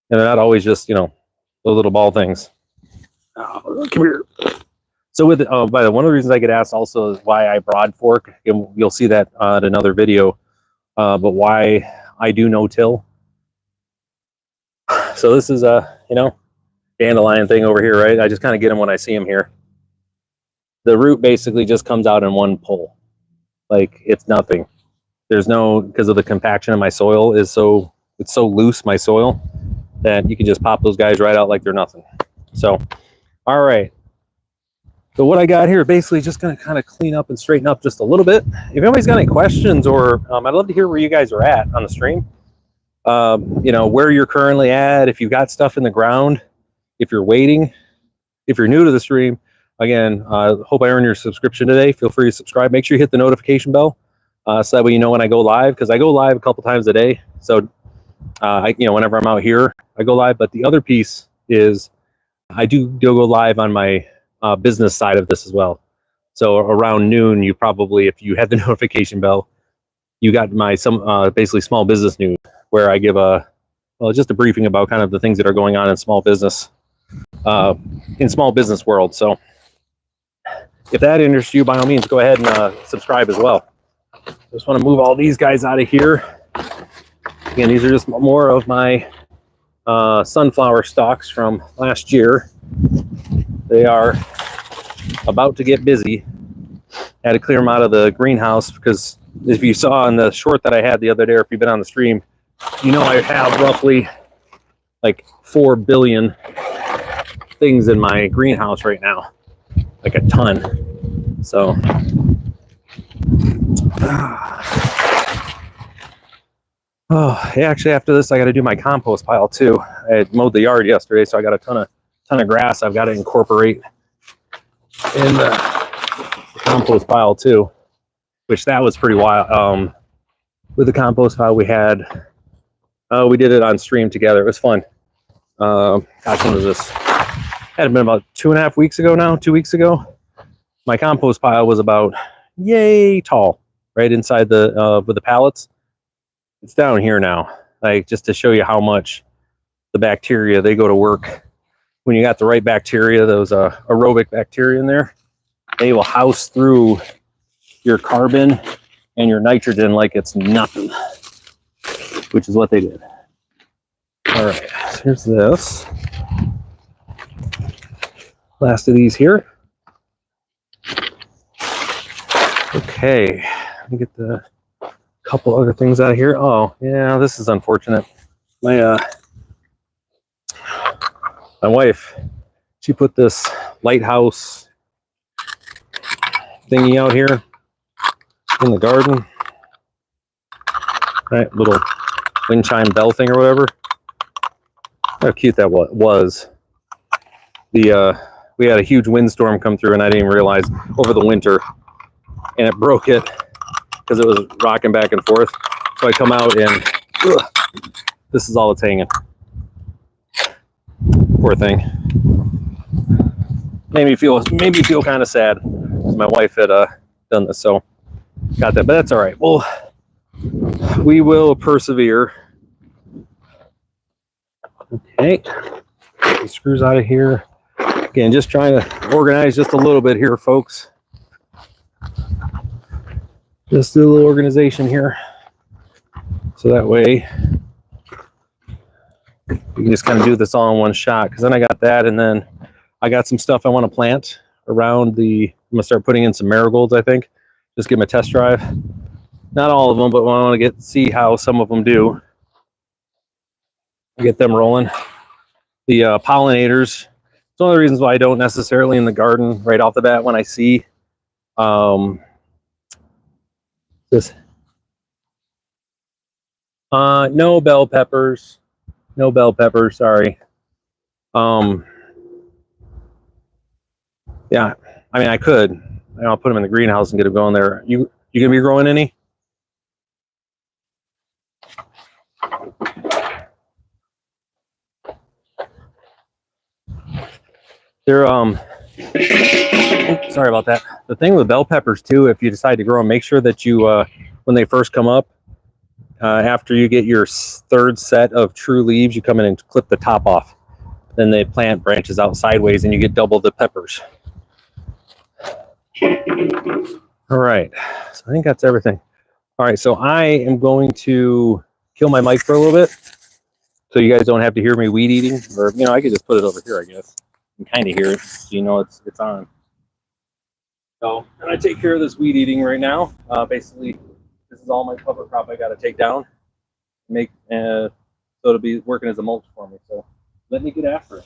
S1: and they're not always just, you know, those little ball things. Oh, come here. So with by the one of the reasons I get asked also is why I broad fork, and you'll see that in another video. But why I do no-till. So this is a, you know, dandelion thing over here, right? I just kind of get them when I see them here. The root basically just comes out in one pull, like it's nothing. There's no, because of the compaction of my soil is so, it's so loose, my soil, that you can just pop those guys right out like they're nothing. So, all right. So what I got here, basically just going to kind of clean up and straighten up just a little bit. If anybody's got any questions, or I'd love to hear where you guys are at on the stream. You know, where you're currently at, if you've got stuff in the ground, if you're waiting, if you're new to the stream. Again, hope I earned your subscription today. Feel free to subscribe. Make sure you hit the notification bell so that way you know when I go live, because I go live a couple times a day. So, you know, whenever I'm out here, I go live. But the other piece is I do go live on my business side of this as well. So around noon, you probably, if you had the notification bell, you got my basically small business news, where I give just a briefing about kind of the things that are going on in small business world. So if that interests you, by all means, go ahead and subscribe as well. Just want to move all these guys out of here. Again, these are just more of my sunflower stalks from last year. They are about to get busy. I had to clear them out of the greenhouse because if you saw in the short that I had the other day, or if you've been on the stream, you know I have roughly like 4 billion things in my greenhouse right now, like a ton. So oh yeah, actually after this I got to do my compost pile too. I had mowed the yard yesterday, so I got a ton of grass I've got to incorporate in the compost pile too, which that was pretty wild. With the compost pile we had, we did it on stream together. It was fun. Gosh, when was this? Had been about 2.5 weeks ago now, 2 weeks ago. My compost pile was about yay tall, right inside the with the pallets. It's down here now, like just to show you how much the bacteria, they go to work. When you got the right bacteria, those aerobic bacteria in there, they will house through your carbon and your nitrogen like it's nothing, which is what they did. All right, so here's this. Last of these here. Okay, let me get the couple other things out of here. Oh, yeah, this is unfortunate. My wife, she put this lighthouse thingy out here in the garden. Right, little wind chime bell thing or whatever. How cute that was. We had a huge windstorm come through, and I didn't even realize over the winter, and it broke it because it was rocking back and forth. So I come out and this is all it's hanging. Poor thing. Made me feel kind of sad. My wife had done this, so got that, but that's all right. Well, we will persevere. Okay, these screws out of here. Again, just trying to organize just a little bit here, folks. Just do a little organization here, so that way you can just kind of do this all in one shot. Because then I got that, and then I got some stuff I want to plant around the. I'm gonna start putting in some marigolds. I think just give them a test drive. Not all of them, but I want to see how some of them do. Get them rolling. The pollinators. It's one of the reasons why I don't necessarily in the garden right off the bat when I see this. No bell peppers. No bell peppers. Sorry. Yeah. I mean, I could. I'll put them in the greenhouse and get them going there. You gonna be growing any? They're sorry about that. The thing with bell peppers too, if you decide to grow them, make sure that you when they first come up, after you get your third set of true leaves, you come in and clip the top off. Then the plant branches out sideways and you get double the peppers. All right, so I think that's everything. All right, so I am going to kill my mic for a little bit so you guys don't have to hear me weed eating, or I could just put it over here, I guess. You can kind of hear it, so you know it's on. So, and I take care of this weed eating right now. Basically, this is all my cover crop I got to take down, make so it'll be working as a mulch for me. So let me get after it.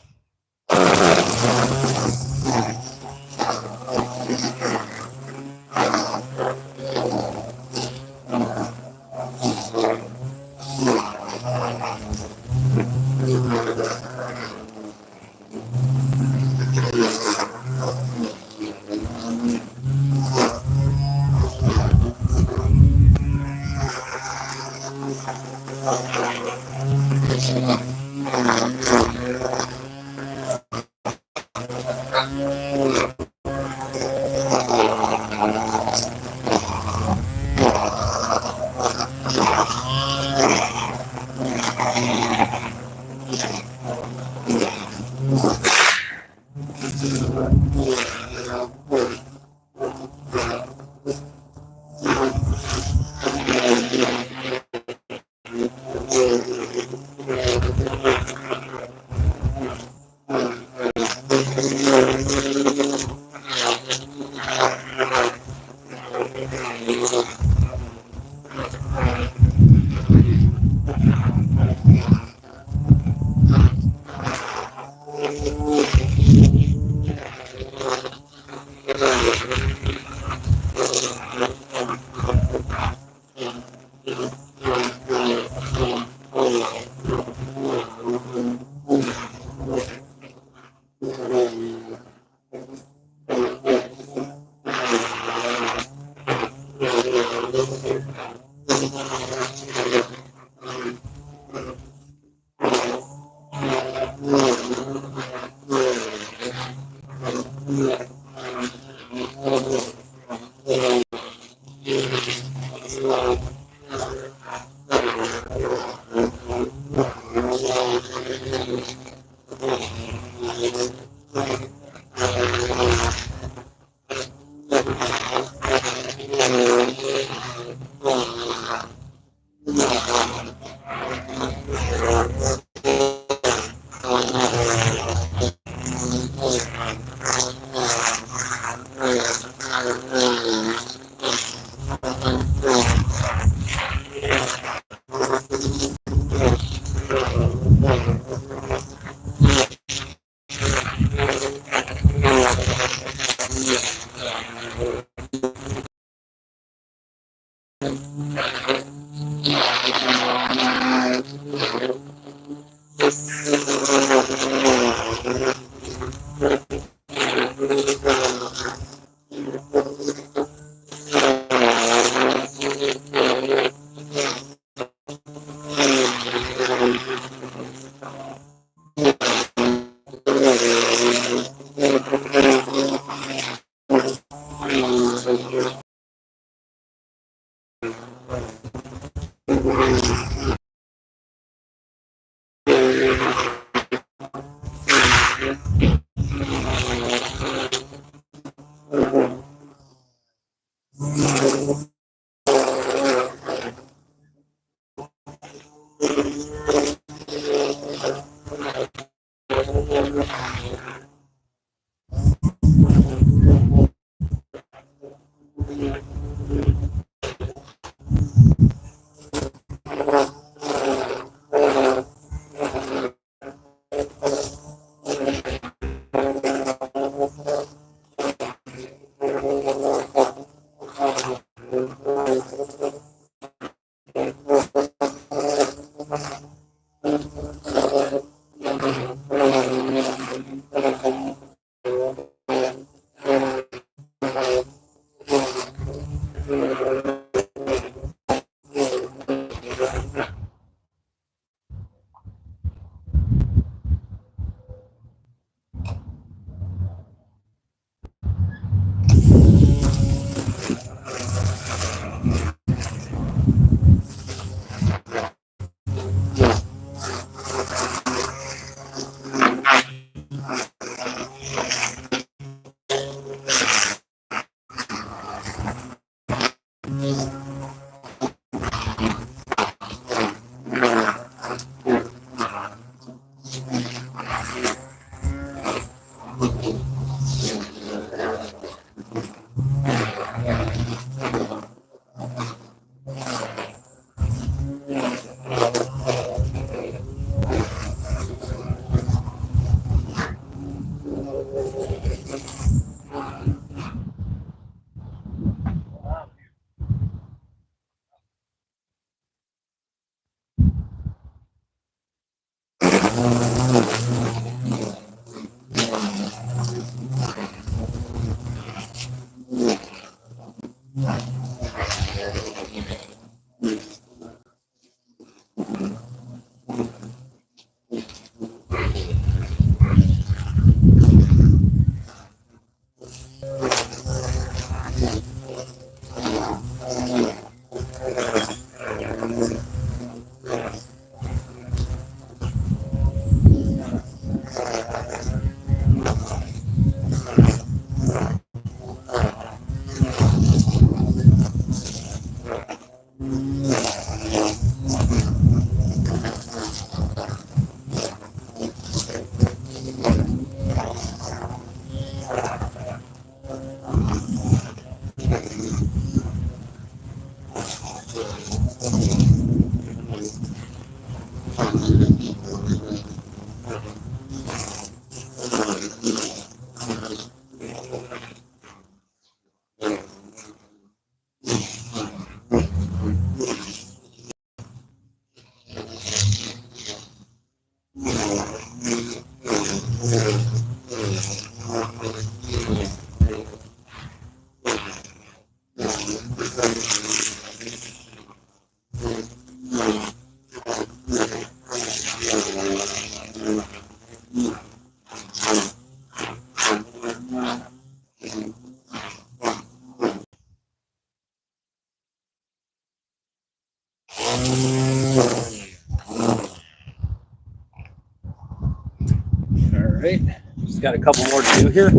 S1: Right, just got a couple more to do here,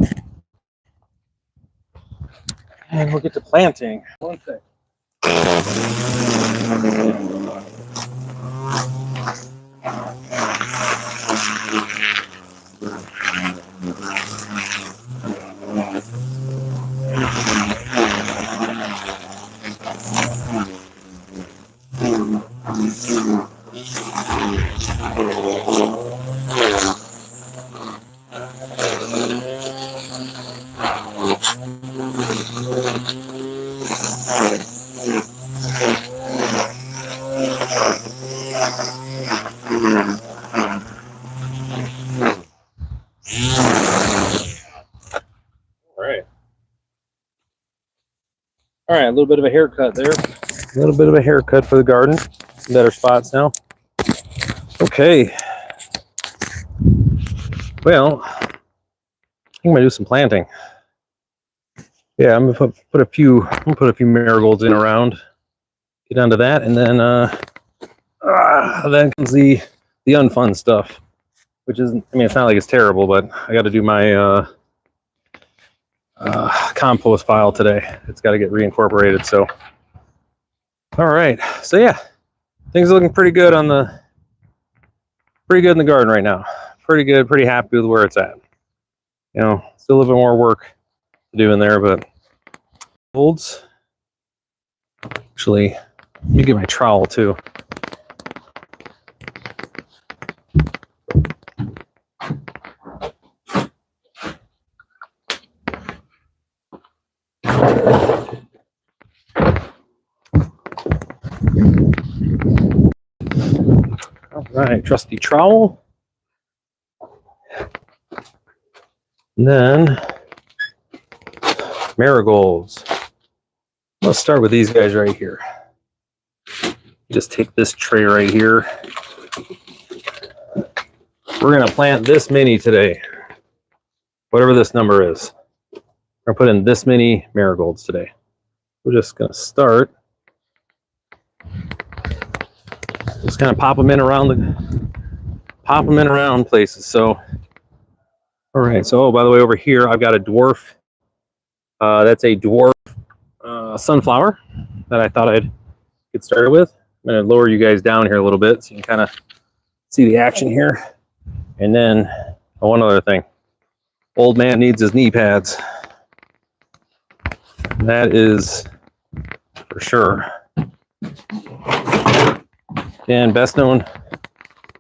S1: and we'll get to planting. One thing. All right, a little bit of a haircut there. A little bit of a haircut for the garden. Better spots now. Okay. Well, I'm gonna do some planting. Yeah, I'm gonna put a few marigolds in around. Get onto that, and then comes the unfun stuff, which isn't. I mean, it's not like it's terrible, but I got to do my compost pile today. It's got to get reincorporated. So, all right. So yeah, things are looking pretty good in the garden right now. Pretty good. Pretty happy with where it's at. You know, still a little bit more work to do in there, but holds. Actually, let me get my trowel too. All right, trusty trowel. And then marigolds. Let's start with these guys right here. Just take this tray right here. We're gonna plant this many today. Whatever this number is. We're gonna put in this many marigolds today. We're just gonna start. Just kind of pop them in around places. So, all right. So, oh, by the way, over here I've got a dwarf. That's a dwarf sunflower that I thought I'd get started with. I'm gonna lower you guys down here a little bit so you can kind of see the action here. And then one other thing, old man needs his knee pads. That is for sure. And best known,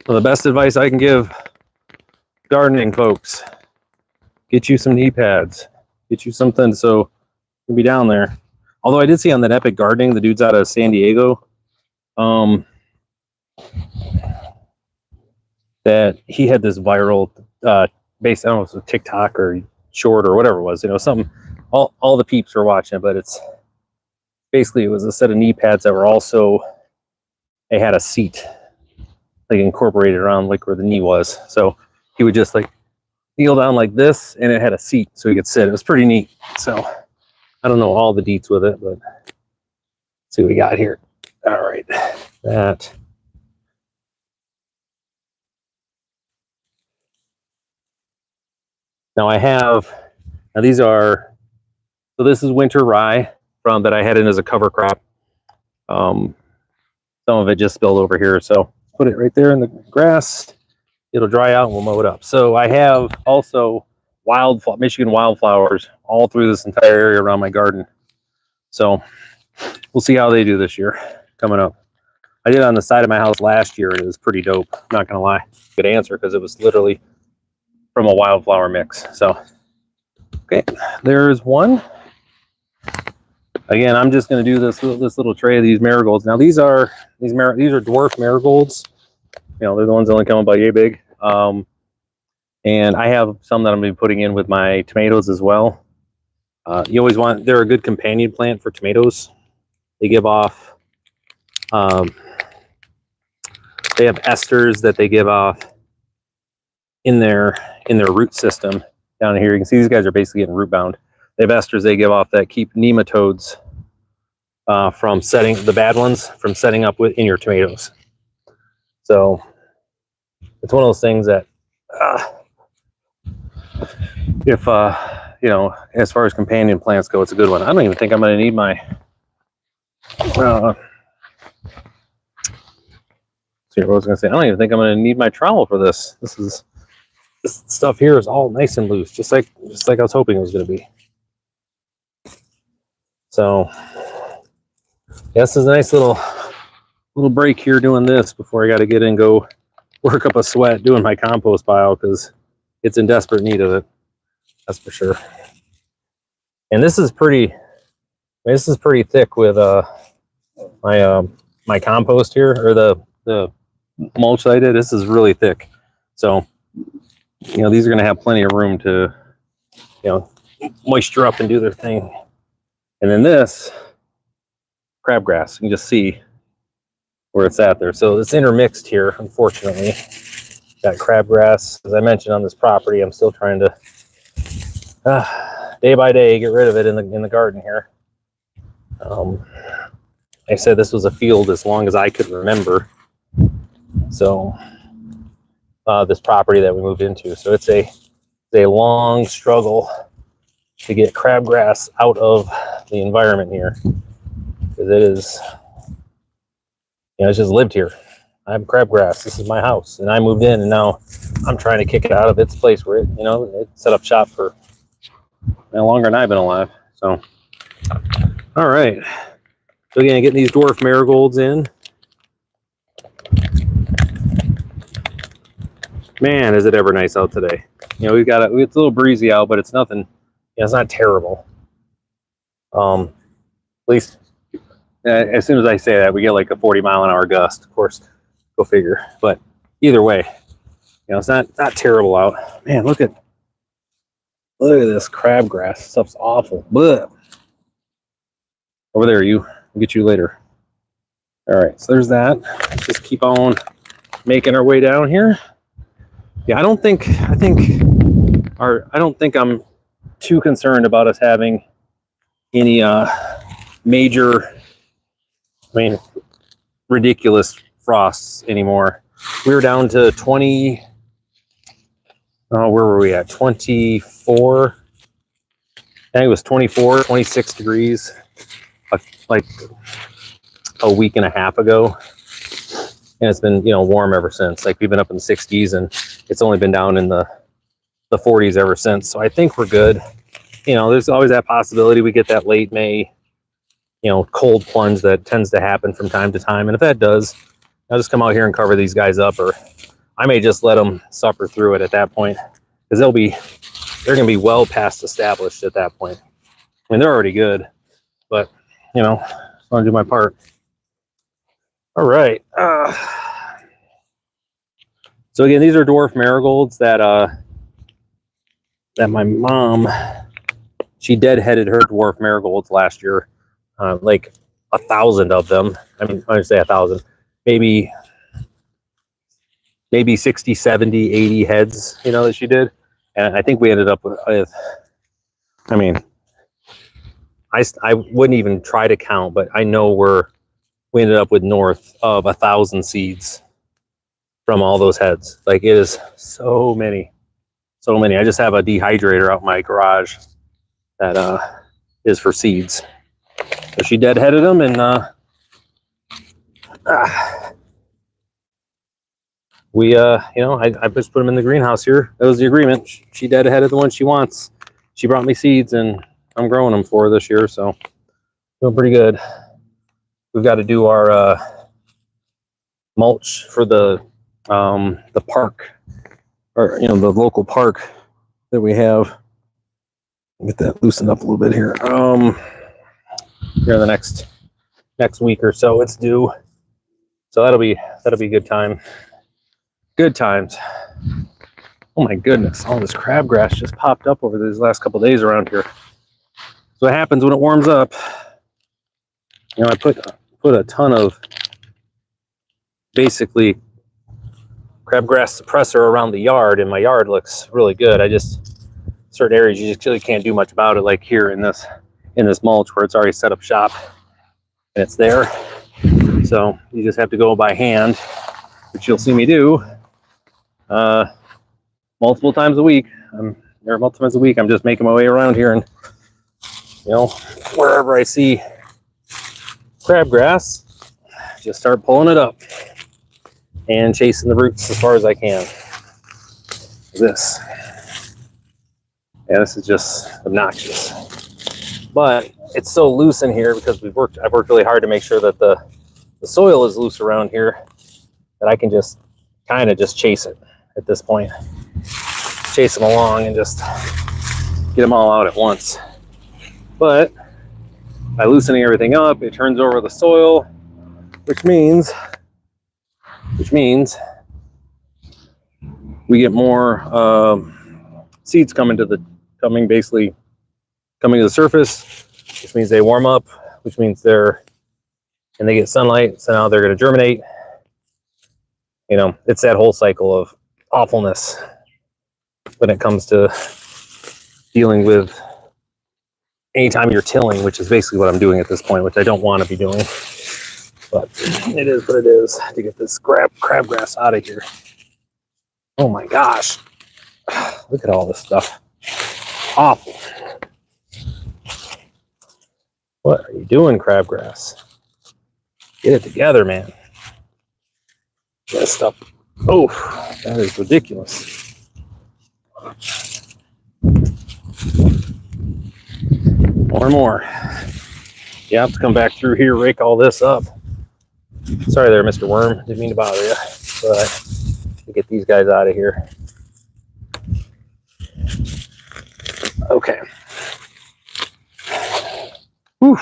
S1: well, the best advice I can give gardening folks, get you some knee pads, get you something so you can be down there. Although I did see on that Epic Gardening, the dude's out of San Diego, that he had this viral based, I don't know if it was TikTok or short or whatever it was, you know, something, all the peeps were watching it, but it's basically it was a set of knee pads that were also, they had a seat like incorporated around like where the knee was. So he would just like kneel down like this, and it had a seat so he could sit. It was pretty neat. So I don't know all the deets with it, but let's see what we got here. All right, that. Now I have, now these are, so this is winter rye from that I had in as a cover crop. Some of it just spilled over here, so put it right there in the grass. It'll dry out and we'll mow it up. So I have also Michigan wildflowers all through this entire area around my garden. So we'll see how they do this year coming up. I did it on the side of my house last year and it was pretty dope. Not gonna lie. Good answer, because it was literally from a wildflower mix. So okay, there's one. Again, I'm just going to do this little tray of these marigolds. Now these are dwarf marigolds. You know, they're the ones that only come about yay big. And I have some that I'm going to be putting in with my tomatoes as well. You always want, they're a good companion plant for tomatoes. They give off, they have esters that they give off in their root system down here. You can see these guys are basically getting root bound. They have esters they give off that keep nematodes from setting, the bad ones from setting up in your tomatoes. So it's one of those things that if you know, as far as companion plants go, it's a good one. I don't even think I'm going to need my see what I was going to say. I don't even think I'm going to need my trowel for this. This stuff here is all nice and loose, just like I was hoping it was going to be. So yeah, this is a nice little break here doing this before I got to get in and go work up a sweat doing my compost pile, because it's in desperate need of it. That's for sure. And this is pretty thick with my compost here, or the mulch I did. This is really thick. So, you know, these are going to have plenty of room to, you know, moisture up and do their thing. And then this crabgrass, you can just see where it's at there. So it's intermixed here, unfortunately. Got crabgrass, as I mentioned, on this property. I'm still trying to day by day get rid of it in the garden here. Like I said, this was a field as long as I could remember. So this property that we moved into, so it's a long struggle to get crabgrass out of the environment here, because it is, you know, it's just lived here. I have crabgrass. This is my house, and I moved in, and now I'm trying to kick it out of its place where it, you know, it set up shop for longer than I've been alive. So, all right. So again, getting these dwarf marigolds in. Man, is it ever nice out today. You know, it's a little breezy out, but it's nothing, you know, it's not terrible. At least as soon as I say that, we get like a 40-mile-an-hour gust, of course, go figure. But either way, you know, it's not terrible out. Man, look at this crabgrass. Stuff's awful. But over there, I'll get you later. All right, so there's that. Let's just keep on making our way down here. Yeah, I don't think I'm too concerned about us having any major, ridiculous frosts anymore. We were down to 20. Where were we at? 24. I think it was 24, 26 degrees, like a week and a half ago. And it's been, you know, warm ever since. Like, we've been up in the 60s, and it's only been down in the 40s ever since. So I think we're good. You know, there's always that possibility we get that late May, you know, cold plunge that tends to happen from time to time. And if that does, I'll just come out here and cover these guys up, or I may just let them suffer through it at that point, because they're going to be well past established at that point. I mean, they're already good, but, you know, I want to do my part. All right. So again, these are dwarf marigolds that my mom, she deadheaded her dwarf marigolds last year. Like 1,000 of them. I mean, I would say 1,000, maybe 60, 70, 80 heads, you know, that she did. And I think we ended up with I mean, I wouldn't even try to count, but I know we ended up with north of 1,000 seeds from all those heads. Like, it is so many. I just have a dehydrator out in my garage that is for seeds. So she deadheaded them, and we you know, I just put them in the greenhouse here. That was the agreement. She deadheaded the one she wants. She brought me seeds, and I'm growing them for her this year, so doing pretty good. We've got to do our mulch for the park, or, you know, the local park that we have. Get that loosened up a little bit here. Here in the next week or so, it's due. So that'll be a good time. Good times. Oh my goodness, all this crabgrass just popped up over these last couple of days around here. So what happens when it warms up? You know, I put a ton of basically crabgrass suppressor around the yard, and my yard looks really good. I just, certain areas you just really can't do much about it, like here in this mulch where it's already set up shop and it's there. So you just have to go by hand, which you'll see me do multiple times a week. I'm just making my way around here, and, you know, wherever I see crabgrass, just start pulling it up and chasing the roots as far as I can. This is just obnoxious, but it's so loose in here because I've worked really hard to make sure that the soil is loose around here, that I can just kind of just chase it at this point. Chase them along and just get them all out at once. But by loosening everything up, it turns over the soil, which means we get more seeds coming to the surface, which means they warm up, which means they get sunlight, so now they're going to germinate. You know, it's that whole cycle of awfulness when it comes to dealing with anytime you're tilling, which is basically what I'm doing at this point, which I don't want to be doing, but it is what it is to get this crabgrass out of here. Oh my gosh, look at all this stuff. Awful. What are you doing, crabgrass? Get it together, man. That stuff. Oh, that is ridiculous. More and more. You have to come back through here, rake all this up. Sorry there, Mr. Worm. Didn't mean to bother you. But to get these guys out of here. Okay. Whew.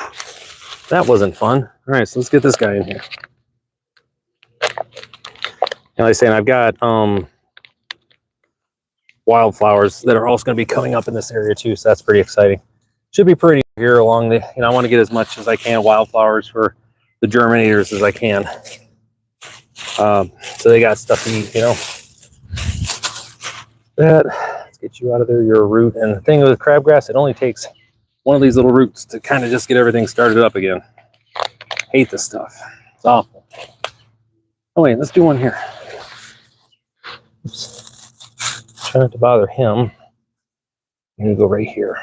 S1: That wasn't fun. All right, so let's get this guy in here. And like I say, I've got wildflowers that are also going to be coming up in this area too, so that's pretty exciting. Should be pretty here along the, you know, I want to get as much as I can wildflowers for the germinators as I can. So they got stuff to eat, you know. Let's get you out of there. You're a root. And the thing with crabgrass, it only takes one of these little roots to kind of just get everything started up again. Hate this stuff. It's awful. Oh wait, let's do one here. Oops. Try not to bother him. I'm gonna go right here.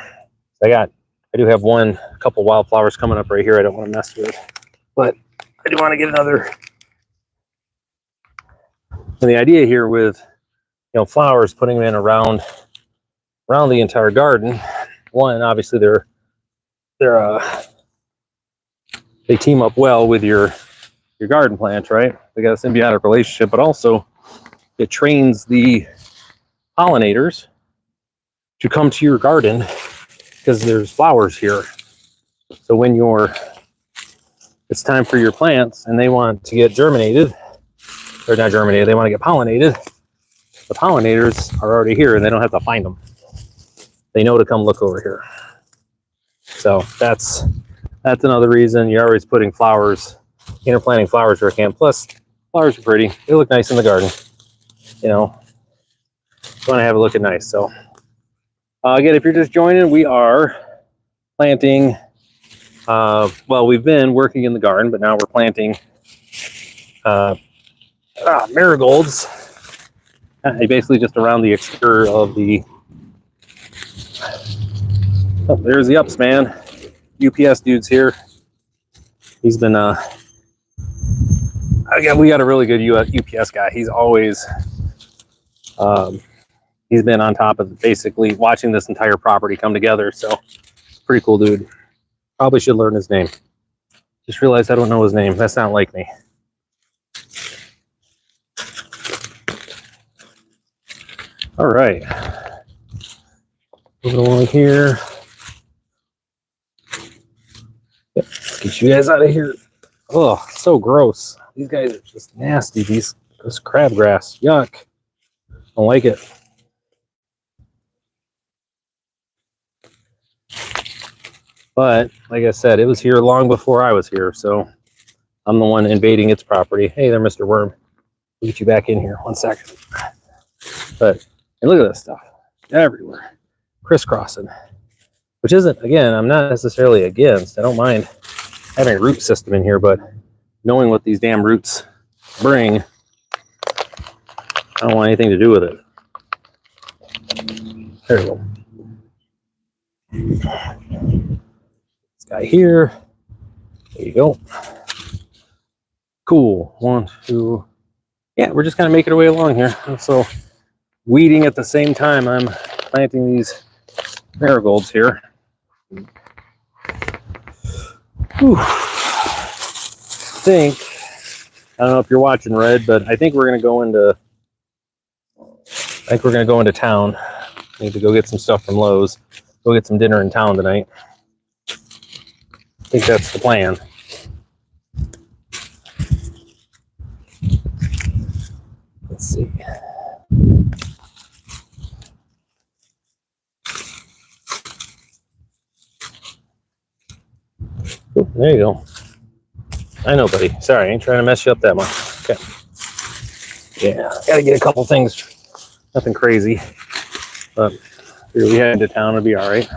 S1: I do have a couple wildflowers coming up right here I don't want to mess with, but I do want to get another. And the idea here with, you know, flowers, putting them in around the entire garden. One, obviously they team up well with your garden plants, right? They got a symbiotic relationship, but also it trains the pollinators to come to your garden because there's flowers here. So when it's time for your plants and they want to get germinated, or not germinated, they want to get pollinated, the pollinators are already here and they don't have to find them. They know to come look over here. So that's That's another reason you're always putting flowers, interplanting flowers for a camp. Plus, flowers are pretty. They look nice in the garden. You know, you want to have it looking nice. So, again, if you're just joining, we are planting. Well, we've been working in the garden, but now we're planting marigolds. Basically, just around the exterior of the. Oh, there's the ups, man. UPS dude's here. He's been we got a really good UPS guy. He's always he's been on top of basically watching this entire property come together. So pretty cool dude. Probably should learn his name. Just realized I don't know his name. That's not like me. All right. Moving along here. Yep. Let's get you guys out of here. Oh, so gross. These guys are just nasty. This crabgrass. Yuck. Don't like it. But like I said, it was here long before I was here, so I'm the one invading its property. Hey there, Mr. Worm. We'll get you back in here. 1 second. But and look at this stuff everywhere, crisscrossing. Which isn't, again, I'm not necessarily against. I don't mind having a root system in here, but knowing what these damn roots bring, I don't want anything to do with it. There we go. This guy here. There you go. Cool. 1, 2. Yeah, we're just kind of making our way along here. So weeding at the same time I'm planting these marigolds here. Whew. I don't know if you're watching Red, but I think we're gonna go into town. Need to go get some stuff from Lowe's. Go get some dinner in town tonight. I think that's the plan. Let's see. Ooh, there you go. I know, buddy. Sorry, I ain't trying to mess you up that much. Okay. Yeah, gotta get a couple things. Nothing crazy. But here we head into town, it'll be all right.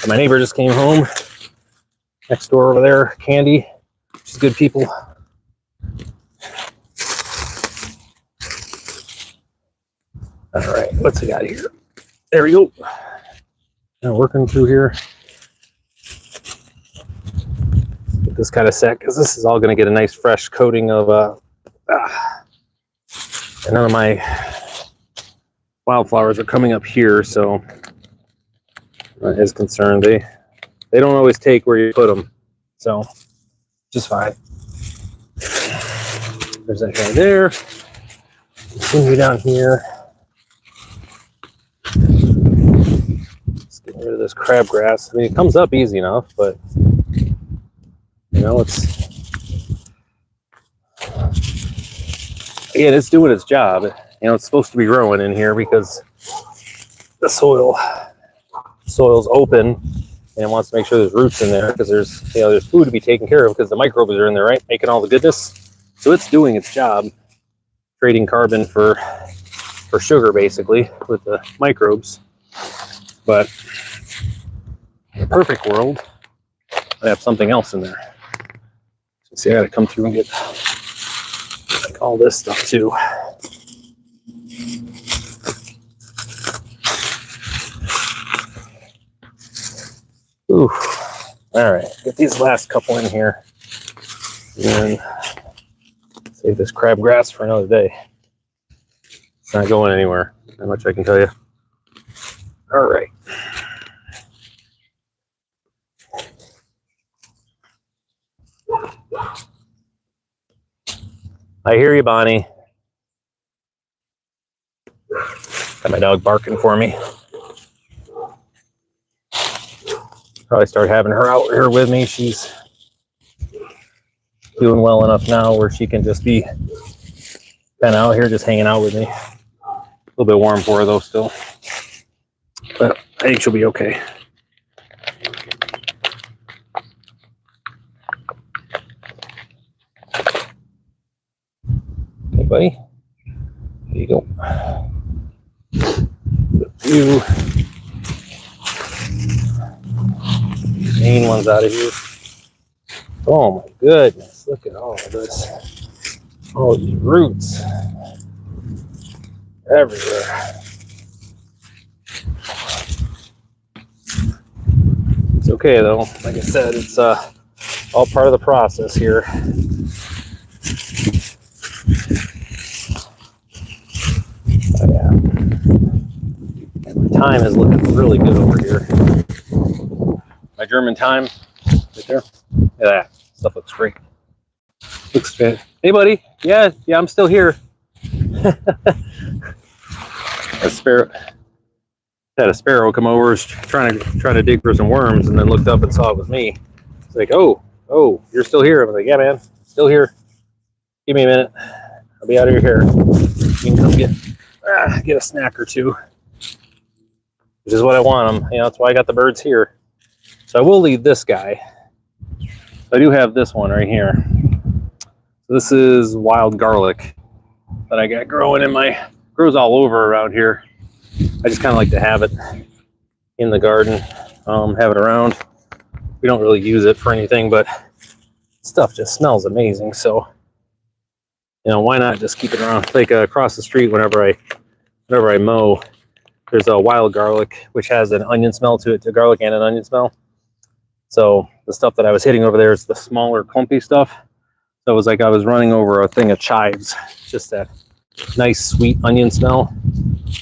S1: My neighbor just came home. Next door over there, Candy. She's good people. All right, what's we got here? There we go. Now working through here. Get this kind of set, because this is all going to get a nice fresh coating of and none of my wildflowers are coming up here, so I'm not concerned. They don't always take where you put them, so just fine. There's that guy there. Continue down here. Let's get rid of this crabgrass. I mean, it comes up easy enough, but you know, it's doing its job. You know, it's supposed to be growing in here because the soil's open and it wants to make sure there's roots in there, because there's food to be taken care of, because the microbes are in there, right, making all the goodness. So it's doing its job, trading carbon for sugar, basically, with the microbes. But in a perfect world, I'd have something else in there. So see, I got to come through and get like all this stuff too. Ooh. All right, get these last couple in here, and then save this crabgrass for another day. It's not going anywhere, that much I can tell you. All right. I hear you, Bonnie. Got my dog barking for me. Probably start having her out here with me. She's doing well enough now where she can just be kind of out here just hanging out with me. A little bit warm for her though still, but I think she'll be okay. buddy. There you go. You main ones out of here. Oh my goodness, look at all of this. All these roots everywhere. It's okay though. Like I said, it's all part of the process here. Oh, yeah. And my thyme is looking really good over here. My German thyme right there. Look at that. Stuff looks great. Looks good. Hey buddy. Yeah, I'm still here. A sparrow. Had a sparrow come over, trying to dig for some worms, and then looked up and saw it was me. It's like, oh, you're still here. I'm like, yeah, man, still here. Give me a minute. I'll be out of your hair. You can come get a snack or two, which is what I want them. You know, that's why I got the birds here. So I will leave this guy. I do have this one right here. So this is wild garlic that I got growing grows all over around here. I just kind of like to have it in the garden, have it around. We don't really use it for anything, but stuff just smells amazing. So, you know, why not just keep it around? Like across the street, whenever I mow, there's a wild garlic, which has an onion smell to it, to garlic and an onion smell. So the stuff that I was hitting over there is the smaller clumpy stuff. So it was like I was running over a thing of chives, just that nice sweet onion smell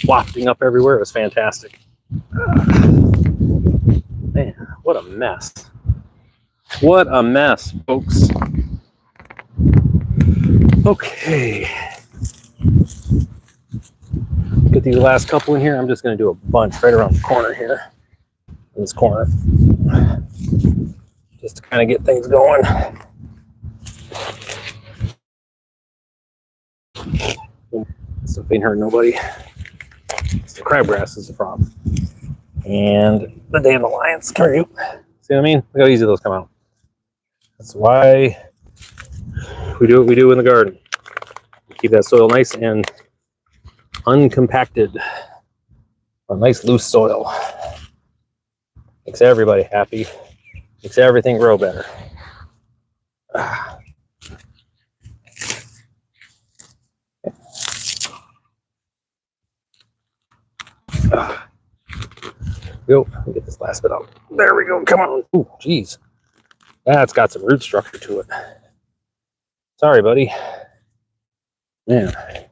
S1: wafting up everywhere. It was fantastic. Man, what a mess. What a mess, folks. Okay. Get these last couple in here. I'm just going to do a bunch right around the corner here. In this corner. Just to kind of get things going. Stuff ain't hurting nobody. It's the crabgrass is the problem. And the dandelions. Come here, you. See what I mean? Look how easy those come out. That's why we do what we do in the garden. We keep that soil nice and uncompacted. A nice loose soil. Makes everybody happy. Makes everything grow better. Go. Let me get this last bit out. There we go. Come on. Ooh, geez. That's got some root structure to it. Sorry, buddy. Man, I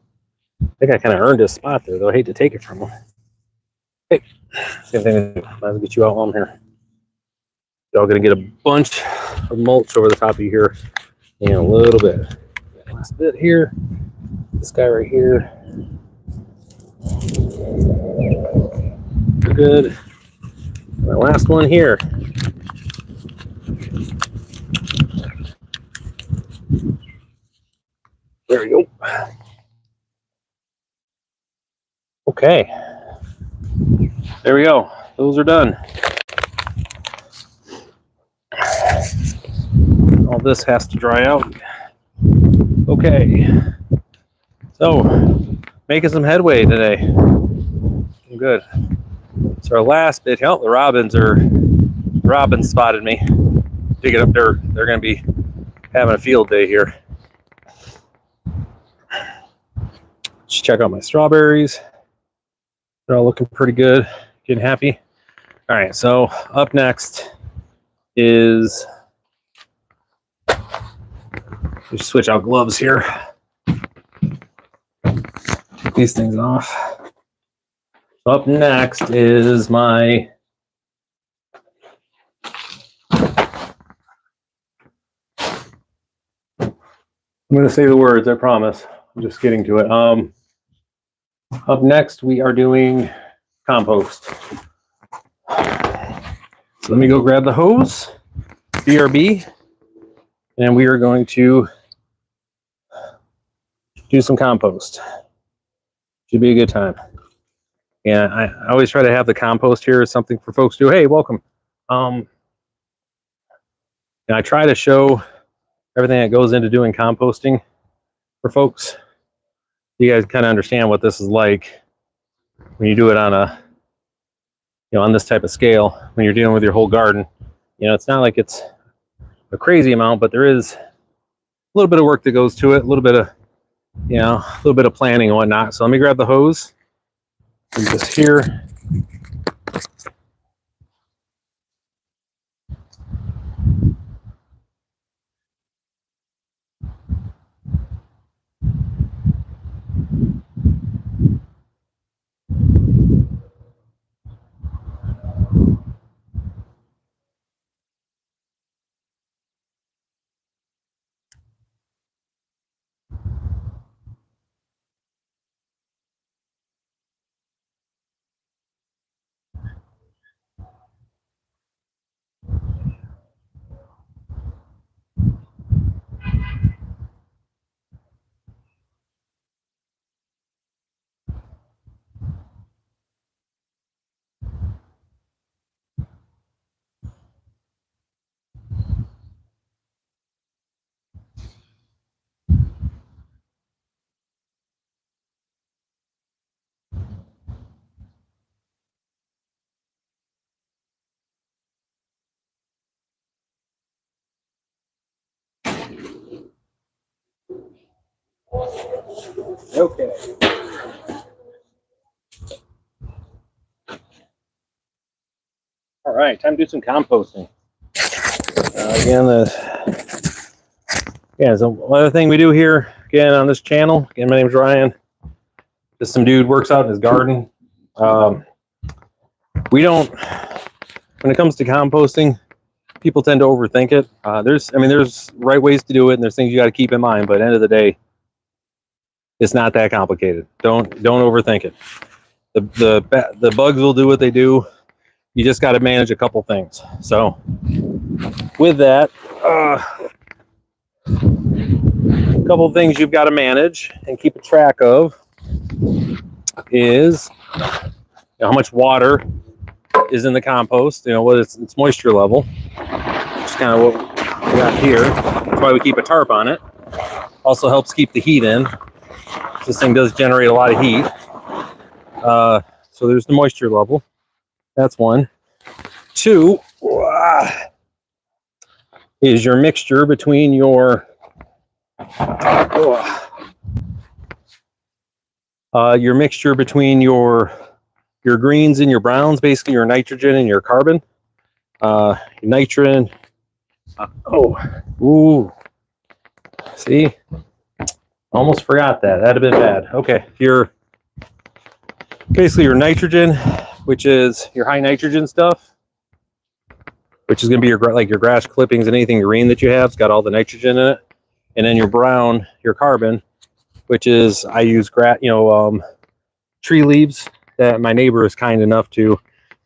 S1: think I kind of earned this spot there, though. I hate to take it from him. Hey, same thing. I'll get you out while I'm here. Y'all gonna get a bunch of mulch over the top of you here in a little bit. Last bit here. This guy right here. Good. My last one here. There we go. Okay. There we go. Those are done. All this has to dry out. Okay. So, making some headway today. Good. So our last bit, oh, the robins spotted me. Digging up dirt. They're going to be having a field day here. Let's check out my strawberries. They're all looking pretty good. Getting happy. All right, so up next is, just switch out gloves here. Take these things off. So up next is my I'm going to say the words, I promise. I'm just getting to it. Up next, we are doing compost. So let me go grab the hose, BRB, and we are going to do some compost. Should be a good time. Yeah, I always try to have the compost here as something for folks to do. Hey, welcome. And I try to show everything that goes into doing composting for folks. you guys kind of understand what this is like when you do it on a, on this type of scale, when you're dealing with your whole garden. It's not like it's a crazy amount, but there is a little bit of work that goes to it, a little bit of planning and whatnot. So let me grab the hose and just here. Okay. All right, time to do some composting. So another thing we do here, again, on this channel, again, my name's Ryan. Just some dude works out in his garden. We don't, when it comes to composting, people tend to overthink it. There's right ways to do it, and there's things you got to keep in mind, but at the end of the day, it's not that complicated. Don't overthink it. The bugs will do what they do. You just got to manage a couple things. So with that, a couple of things you've got to manage and keep a track of is how much water is in the compost, what its moisture level. Just kind of what we got here. That's why we keep a tarp on it. Also helps keep the heat in. This thing does generate a lot of heat. So there's the moisture level. That's one. Two is your mixture between your your greens and your browns, basically your nitrogen and your carbon. Your nitrogen. See, almost forgot that. That'd have been bad. Okay, basically your nitrogen, which is your high nitrogen stuff, which is going to be your grass clippings and anything green that you have. It's got all the nitrogen in it. And then your brown, your carbon, which is, I use tree leaves that my neighbor is kind enough to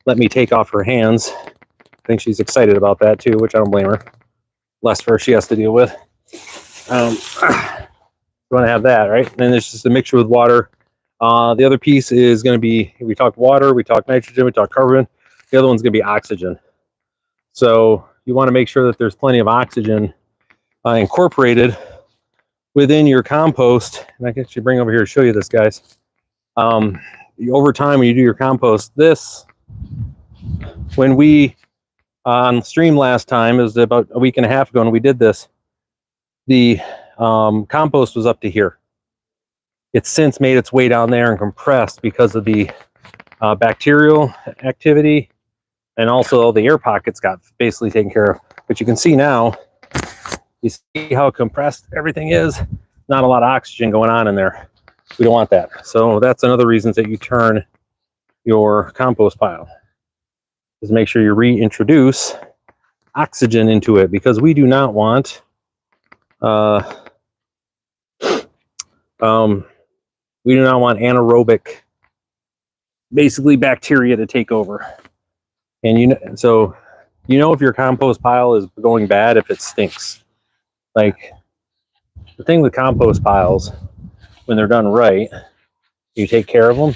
S1: let me take off her hands. I think she's excited about that too, which I don't blame her. Less for her she has to deal with. You want to have that, right? And then there's just a mixture with water. The other piece is going to be, we talked water, we talked nitrogen, we talked carbon. The other one's going to be oxygen. So you want to make sure that there's plenty of oxygen incorporated within your compost. And I can actually bring over here to show you this, guys. Over time, when you do your compost, when we on stream last time, it was about a week and a half ago, and we did this, the compost was up to here. It's since made its way down there and compressed because of the bacterial activity, and also the air pockets got basically taken care of. But you can see now, you see how compressed everything is. Not a lot of oxygen going on in there. We don't want that. So that's another reason that you turn your compost pile, is make sure you reintroduce oxygen into it, because we do not want anaerobic, basically bacteria to take over. And if your compost pile is going bad if it stinks. Like, the thing with compost piles, when they're done right, you take care of them,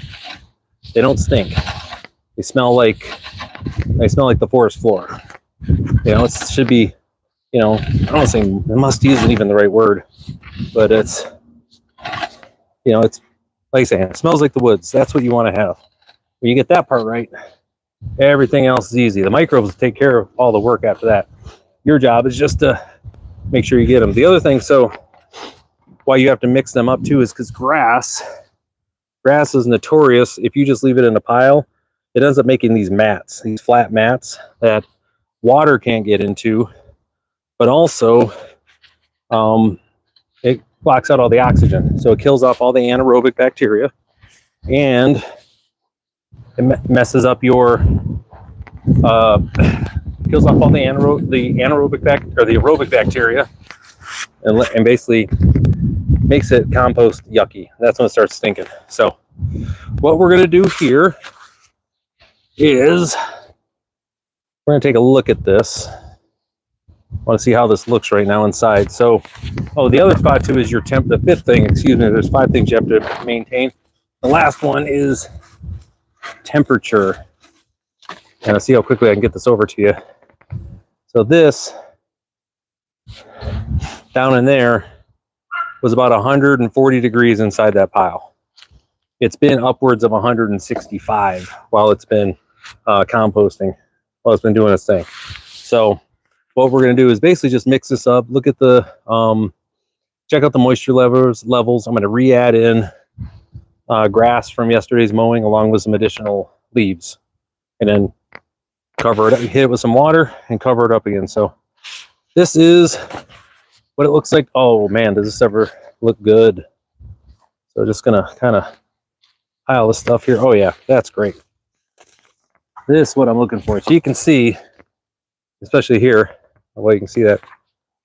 S1: they don't stink. They smell like the forest floor. It should be, I don't say musty isn't even the right word, but it's You know, it's like I say, it smells like the woods. That's what you want to have. When you get that part right, everything else is easy. The microbes take care of all the work after that. Your job is just to make sure you get them. The other thing, so why you have to mix them up too, is because grass is notorious. If you just leave it in a pile, it ends up making these mats, these flat mats that water can't get into, but also it blocks out all the oxygen. So it kills off all the anaerobic bacteria, and it messes up your kills off all the aerobic bacteria, and basically makes it compost yucky. That's when it starts stinking. So what we're going to do here is we're going to take a look at this. I want to see how this looks right now inside. So, the other spot too is your temp. The fifth thing, excuse me, there's 5 things you have to maintain. The last one is temperature. And I'll see how quickly I can get this over to you. So this down in there was about 140 degrees inside that pile. It's been upwards of 165 while it's been composting, while it's been doing its thing. So what we're going to do is basically just mix this up. Look at the, check out the moisture levels. I'm going to re-add in grass from yesterday's mowing along with some additional leaves, and then cover it up, hit it with some water and cover it up again. So this is what it looks like. Oh man, does this ever look good? So just gonna kind of pile this stuff here. Oh yeah, that's great. This is what I'm looking for. So you can see, especially here, well, you can see that.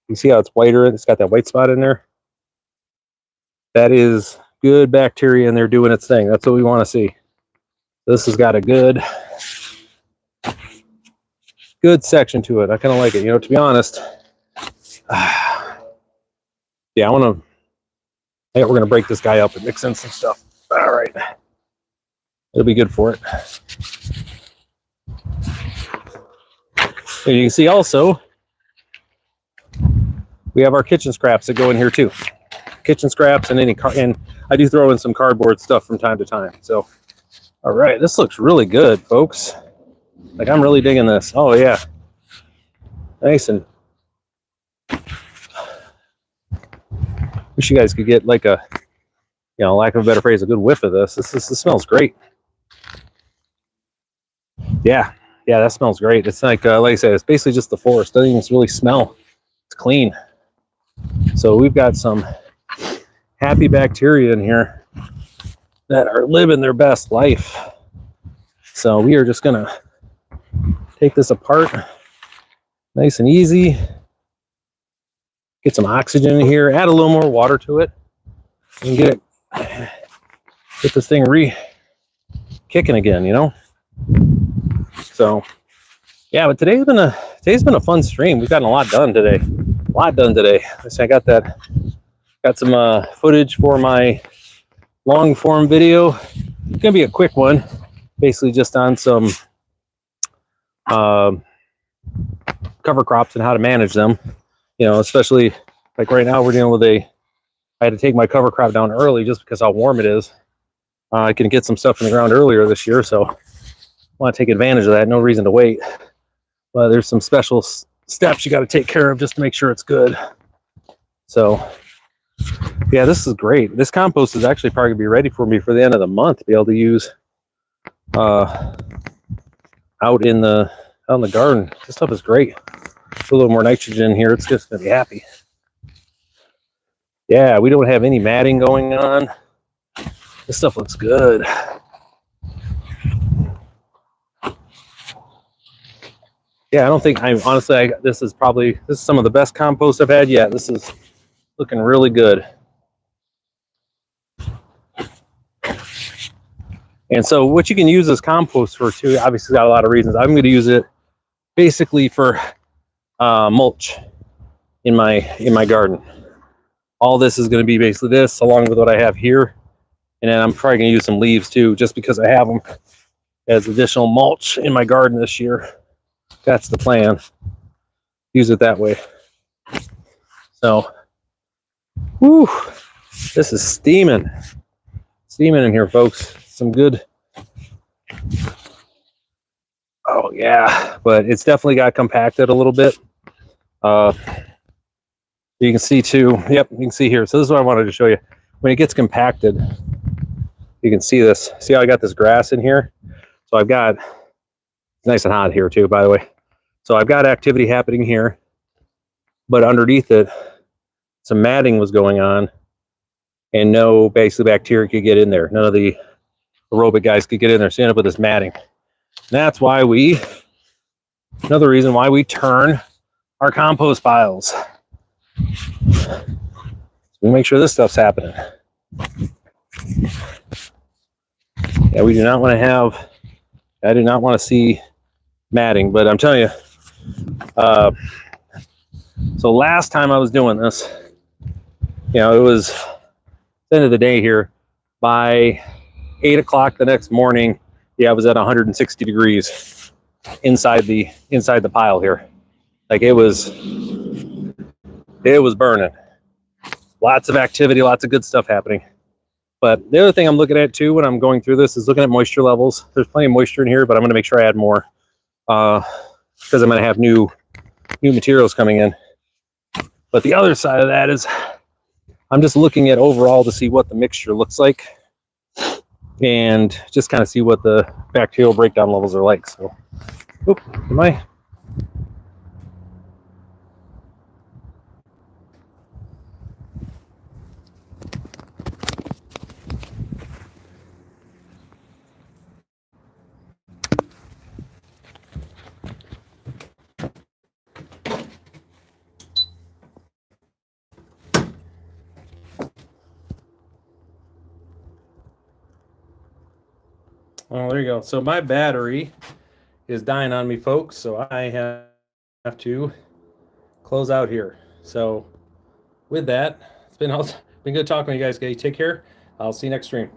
S1: You see how it's whiter? It's got that white spot in there. That is good bacteria in there doing its thing. That's what we want to see. This has got a good section to it. I kind of like it. You know, to be honest, yeah, we're going to break this guy up and mix in some stuff. All right. It'll be good for it. And you can see also, we have our kitchen scraps that go in here too. Kitchen scraps and and I do throw in some cardboard stuff from time to time. So, all right, this looks really good, folks. Like, I'm really digging this. Oh yeah. Nice. And wish you guys could get like a, lack of a better phrase, a good whiff of this. This smells great. Yeah, that smells great. It's like I said, it's basically just the forest. Doesn't even really smell. It's clean. So we've got some happy bacteria in here that are living their best life. So we are just gonna take this apart, nice and easy. Get some oxygen in here, add a little more water to it, and get this thing kicking again, So yeah, but today's been a fun stream. We've gotten a lot done today. So I got some footage for my long form video. It's gonna be a quick one, basically just on some cover crops and how to manage them. Especially like right now we're dealing with I had to take my cover crop down early just because how warm it is. I can get some stuff in the ground earlier this year, so I want to take advantage of that. No reason to wait. But there's some special steps you got to take care of just to make sure it's good. So yeah, this is great. This compost is actually probably gonna be ready for me for the end of the month to be able to use out in the garden. This stuff is great. Put a little more nitrogen in here. It's just gonna be happy. Yeah, we don't have any matting going on. This stuff looks good. Yeah, I don't think honestly, this is some of the best compost I've had yet. This is looking really good. And so what you can use this compost for too, obviously got a lot of reasons. I'm going to use it basically for mulch in my garden. All this is going to be basically this, along with what I have here. And then I'm probably going to use some leaves too, just because I have them as additional mulch in my garden this year. That's the plan. Use it that way. So, whew, this is steaming. steaming in here, folks. Some good. Oh yeah, but it's definitely got compacted a little bit. You can see too. Yep, you can see here. So this is what I wanted to show you. When it gets compacted, you can see this. See how I got this grass in here? So I've got, it's nice and hot here too, by the way. So I've got activity happening here, but underneath it, some matting was going on, and no basically bacteria could get in there. None of the aerobic guys could get in there. So you end up with this matting. And that's why another reason why we turn our compost piles. So we make sure this stuff's happening. Yeah, we do not want to have, I do not want to see matting, but I'm telling you, so last time I was doing this, you know, it was the end of the day here. By 8 o'clock the next morning, yeah, I was at 160 degrees inside the pile here. Like it was burning. Lots of activity, lots of good stuff happening. But the other thing I'm looking at too when I'm going through this is looking at moisture levels. There's plenty of moisture in here, but I'm going to make sure I add more because I'm going to have new materials coming in. But the other side of that is I'm just looking at overall to see what the mixture looks like and just kind of see what the bacterial breakdown levels are like. So, oop, am I? Oh, there you go. So my battery is dying on me, folks. So I have to close out here. So with that, it's been good talking to you guys. Okay, take care. I'll see you next stream.